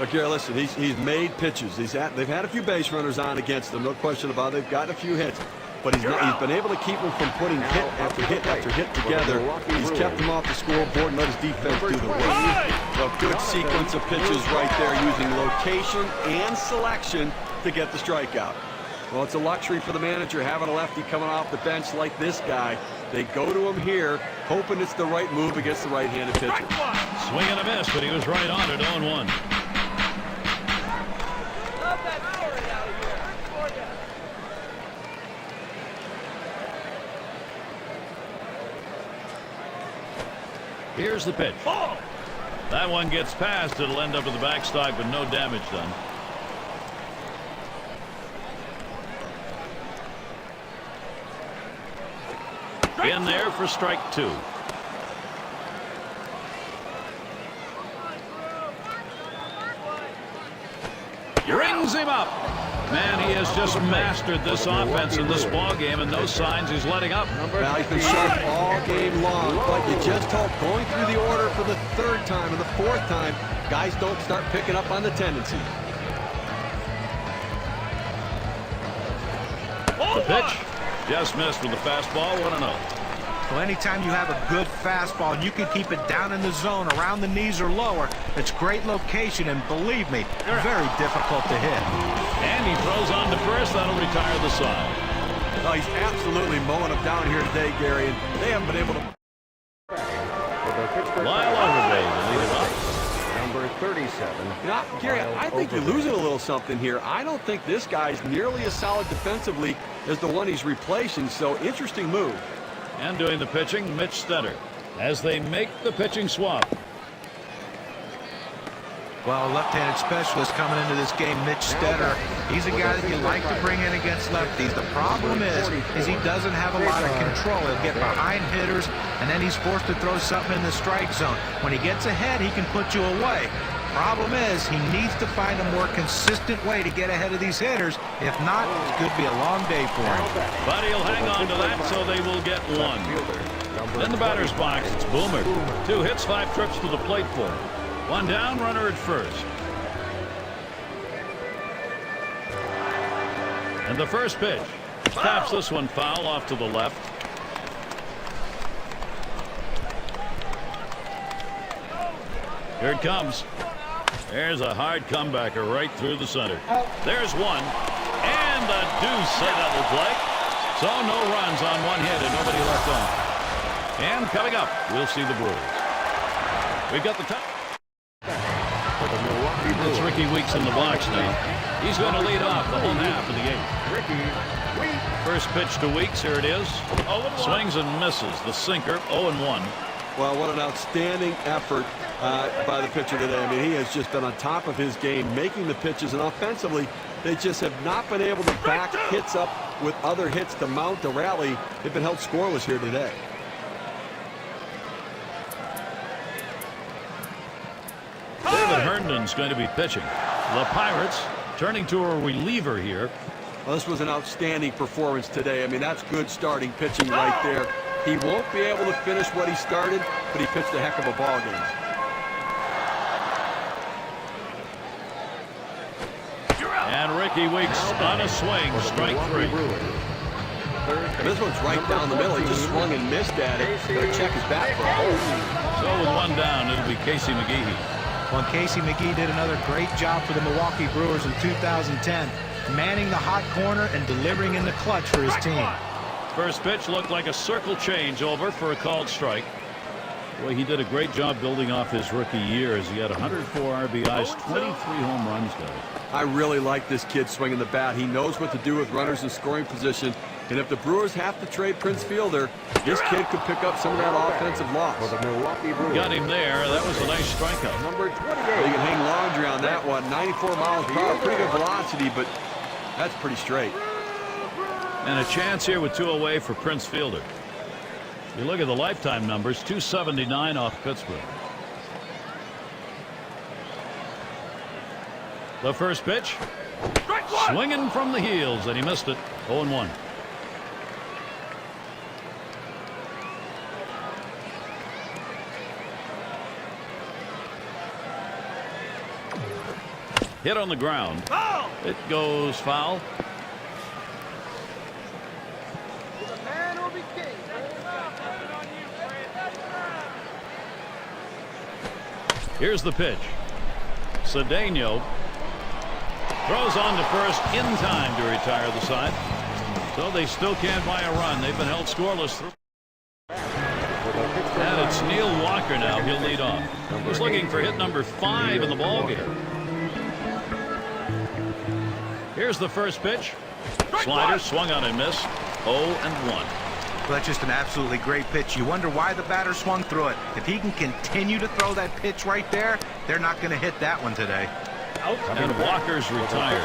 Look here, listen, he's made pitches. They've had a few base runners on against them, no question about it. They've gotten a few hits. But he's been able to keep them from putting hit after hit after hit together. He's kept them off the scoreboard and let his defense do the work. A good sequence of pitches right there, using location and selection to get the strikeout. Well, it's a luxury for the manager having a lefty coming off the bench like this guy. They go to him here, hoping it's the right move against the right-handed pitcher. Swing and a miss, but he was right on it. 0-1. Here's the pitch. That one gets past. It'll end up with the backstop, but no damage done. In there for strike 2. Rings him up. Man, he has just mastered this offense in this ball game, and no signs he's letting up. Well, he's been sharp all game long, but you just hope going through the order for the 3rd time and the 4th time, guys don't start picking up on the tendency. The pitch just missed with the fastball. 1-0. Well, anytime you have a good fastball and you can keep it down in the zone around the knees or lower, it's great location, and believe me, very difficult to hit. And he throws on to first. That'll retire the side. Oh, he's absolutely mowing them down here today, Gary, and they haven't been able to. Lyle Overbay to lead him up. Number 37. You know, Gary, I think you're losing a little something here. I don't think this guy's nearly as solid defensively as the one he's replacing, so interesting move. And doing the pitching, Mitch Stetter, as they make the pitching swap. Well, left-handed specialist coming into this game, Mitch Stetter. He's a guy that you like to bring in against lefties. The problem is he doesn't have a lot of control. He'll get behind hitters, and then he's forced to throw something in the strike zone. When he gets ahead, he can put you away. Problem is, he needs to find a more consistent way to get ahead of these hitters. If not, it could be a long day for him. But he'll hang on to that, so they will get one. In the batter's box, it's Boomer. 2 hits, 5 trips to the plate for him. 1 down, runner at first. And the first pitch. Taps this one foul off to the left. Here it comes. There's a hard comebacker right through the center. There's one. And a deuce, so that will play. So no runs on 1 hit and nobody left on. And coming up, we'll see the Brewers. We've got the top. It's Ricky Weeks in the box now. He's going to lead off the whole half of the 8th. First pitch to Weeks. Here it is. Swings and misses. The sinker. 0-1. Well, what an outstanding effort by the pitcher today. I mean, he has just been on top of his game, making the pitches, and offensively, they just have not been able to back hits up with other hits to mount the rally. They've been held scoreless here today. David Herndon's going to be pitching. The Pirates turning to a reliever here. Well, this was an outstanding performance today. I mean, that's good starting pitching right there. He won't be able to finish what he started, but he pitched a heck of a ball game. And Ricky Weeks on a swing, strike 3. This one's right down the middle. He just swung and missed at it. Got to check his bat for it. So with 1 down, it'll be Casey McGehee. Well, Casey McGee did another great job for the Milwaukee Brewers in 2010, manning the hot corner and delivering in the clutch for his team. First pitch looked like a circle change over for a called strike. Boy, he did a great job building off his rookie year as he had 104 RBIs, 23 home runs, guys. I really like this kid swinging the bat. He knows what to do with runners in scoring position. And if the Brewers have to trade Prince Fielder, this kid could pick up some of that offensive loss. Got him there. That was a nice strikeout. Number 28. You can hang laundry on that one. 94 miles per hour, pretty good velocity, but that's pretty straight. And a chance here with 2 away for Prince Fielder. You look at the lifetime numbers, 279 off Pittsburgh. The first pitch. Swinging from the heels, and he missed it. 0-1. Hit on the ground. It goes foul. Here's the pitch. Cedeno throws on to first in time to retire the side. So they still can't buy a run. They've been held scoreless through. And it's Neil Walker now. He'll lead off. He's looking for hit number 5 in the ballgame. Here's the first pitch. Slider swung on and missed. 0-1. Well, that's just an absolutely great pitch. You wonder why the batter swung through it. If he can continue to throw that pitch right there, they're not going to hit that one today. And Walker's retired.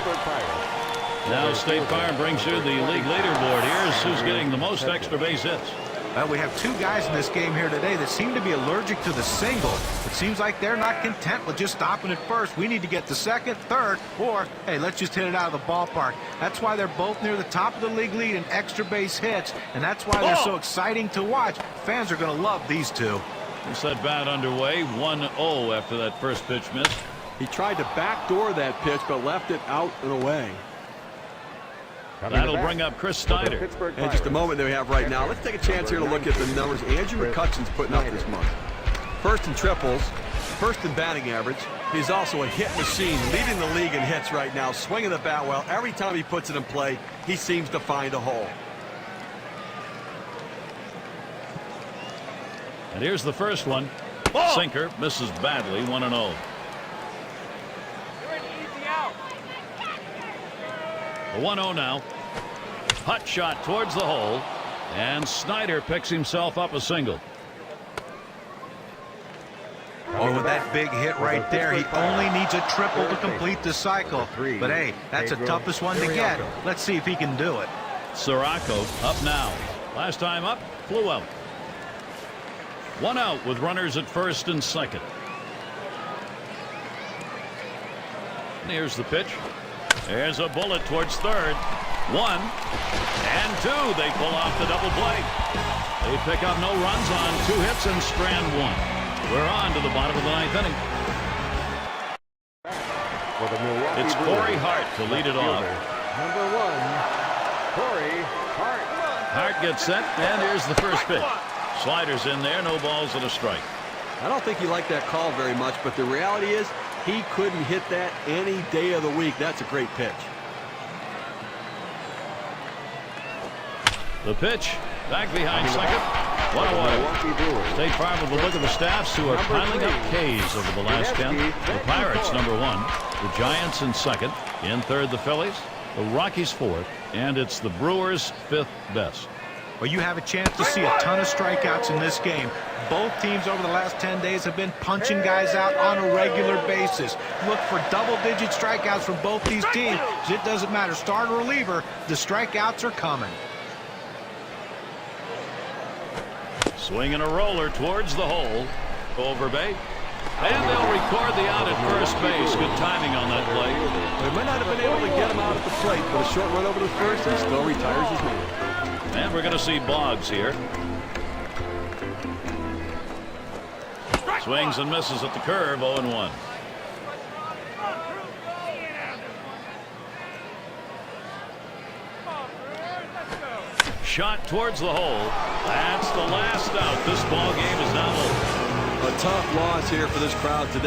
Now State Farm brings you the league leaderboard. Here's who's getting the most extra base hits. Well, we have 2 guys in this game here today that seem to be allergic to the single. It seems like they're not content with just stopping at first. We need to get the second, third, or, hey, let's just hit it out of the ballpark. That's why they're both near the top of the league lead in extra base hits, and that's why they're so exciting to watch. Fans are going to love these 2. This that bat underway. 1-0 after that first pitch miss. He tried to backdoor that pitch, but left it out and away. That'll bring up Chris Snyder. And just a moment that we have right now, let's take a chance here to look at the numbers Andrew McCutcheon's putting up this month. First in triples, first in batting average. He's also a hit machine, leading the league in hits right now, swinging the bat well. Every time he puts it in play, he seems to find a hole. And here's the first one. Sinker misses badly. 1-0. The 1-0 now. Hut shot towards the hole. And Snyder picks himself up a single. Oh, with that big hit right there, he only needs a triple to complete the cycle. But hey, that's the toughest one to get. Let's see if he can do it. Sirocco up now. Last time up, flew out. One out with runners at first and second. And here's the pitch. There's a bullet towards third. 1 and 2. They pull off the double play. They pick up no runs on 2 hits and strand 1. We're on to the bottom of the 9th inning. It's Corey Hart to lead it off. Number 1, Corey Hart. Hart gets set, and here's the first pitch. Sliders in there, no balls and a strike. I don't think he liked that call very much, but the reality is he couldn't hit that any day of the week. That's a great pitch. The pitch, back behind second. 1 away. State Farm with a look at the staffs who are piling up K's over the last 10. The Pirates, number 1. The Giants in second. In third, the Phillies. The Rockies fourth. And it's the Brewers' 5th best. Well, you have a chance to see a ton of strikeouts in this game. Both teams over the last 10 days have been punching guys out on a regular basis. Look for double-digit strikeouts from both these teams. It doesn't matter, starter or reliever, the strikeouts are coming. Swinging a roller towards the hole. Over base. And they'll record the out at first base. Good timing on that play. They might not have been able to get him out at the plate, but a short run over to first, he still retires his man. And we're going to see Boggs here. Swings and misses at the curve, 0-1. Shot towards the hole. That's the last out. This ball game is now over. A tough loss here for this crowd today.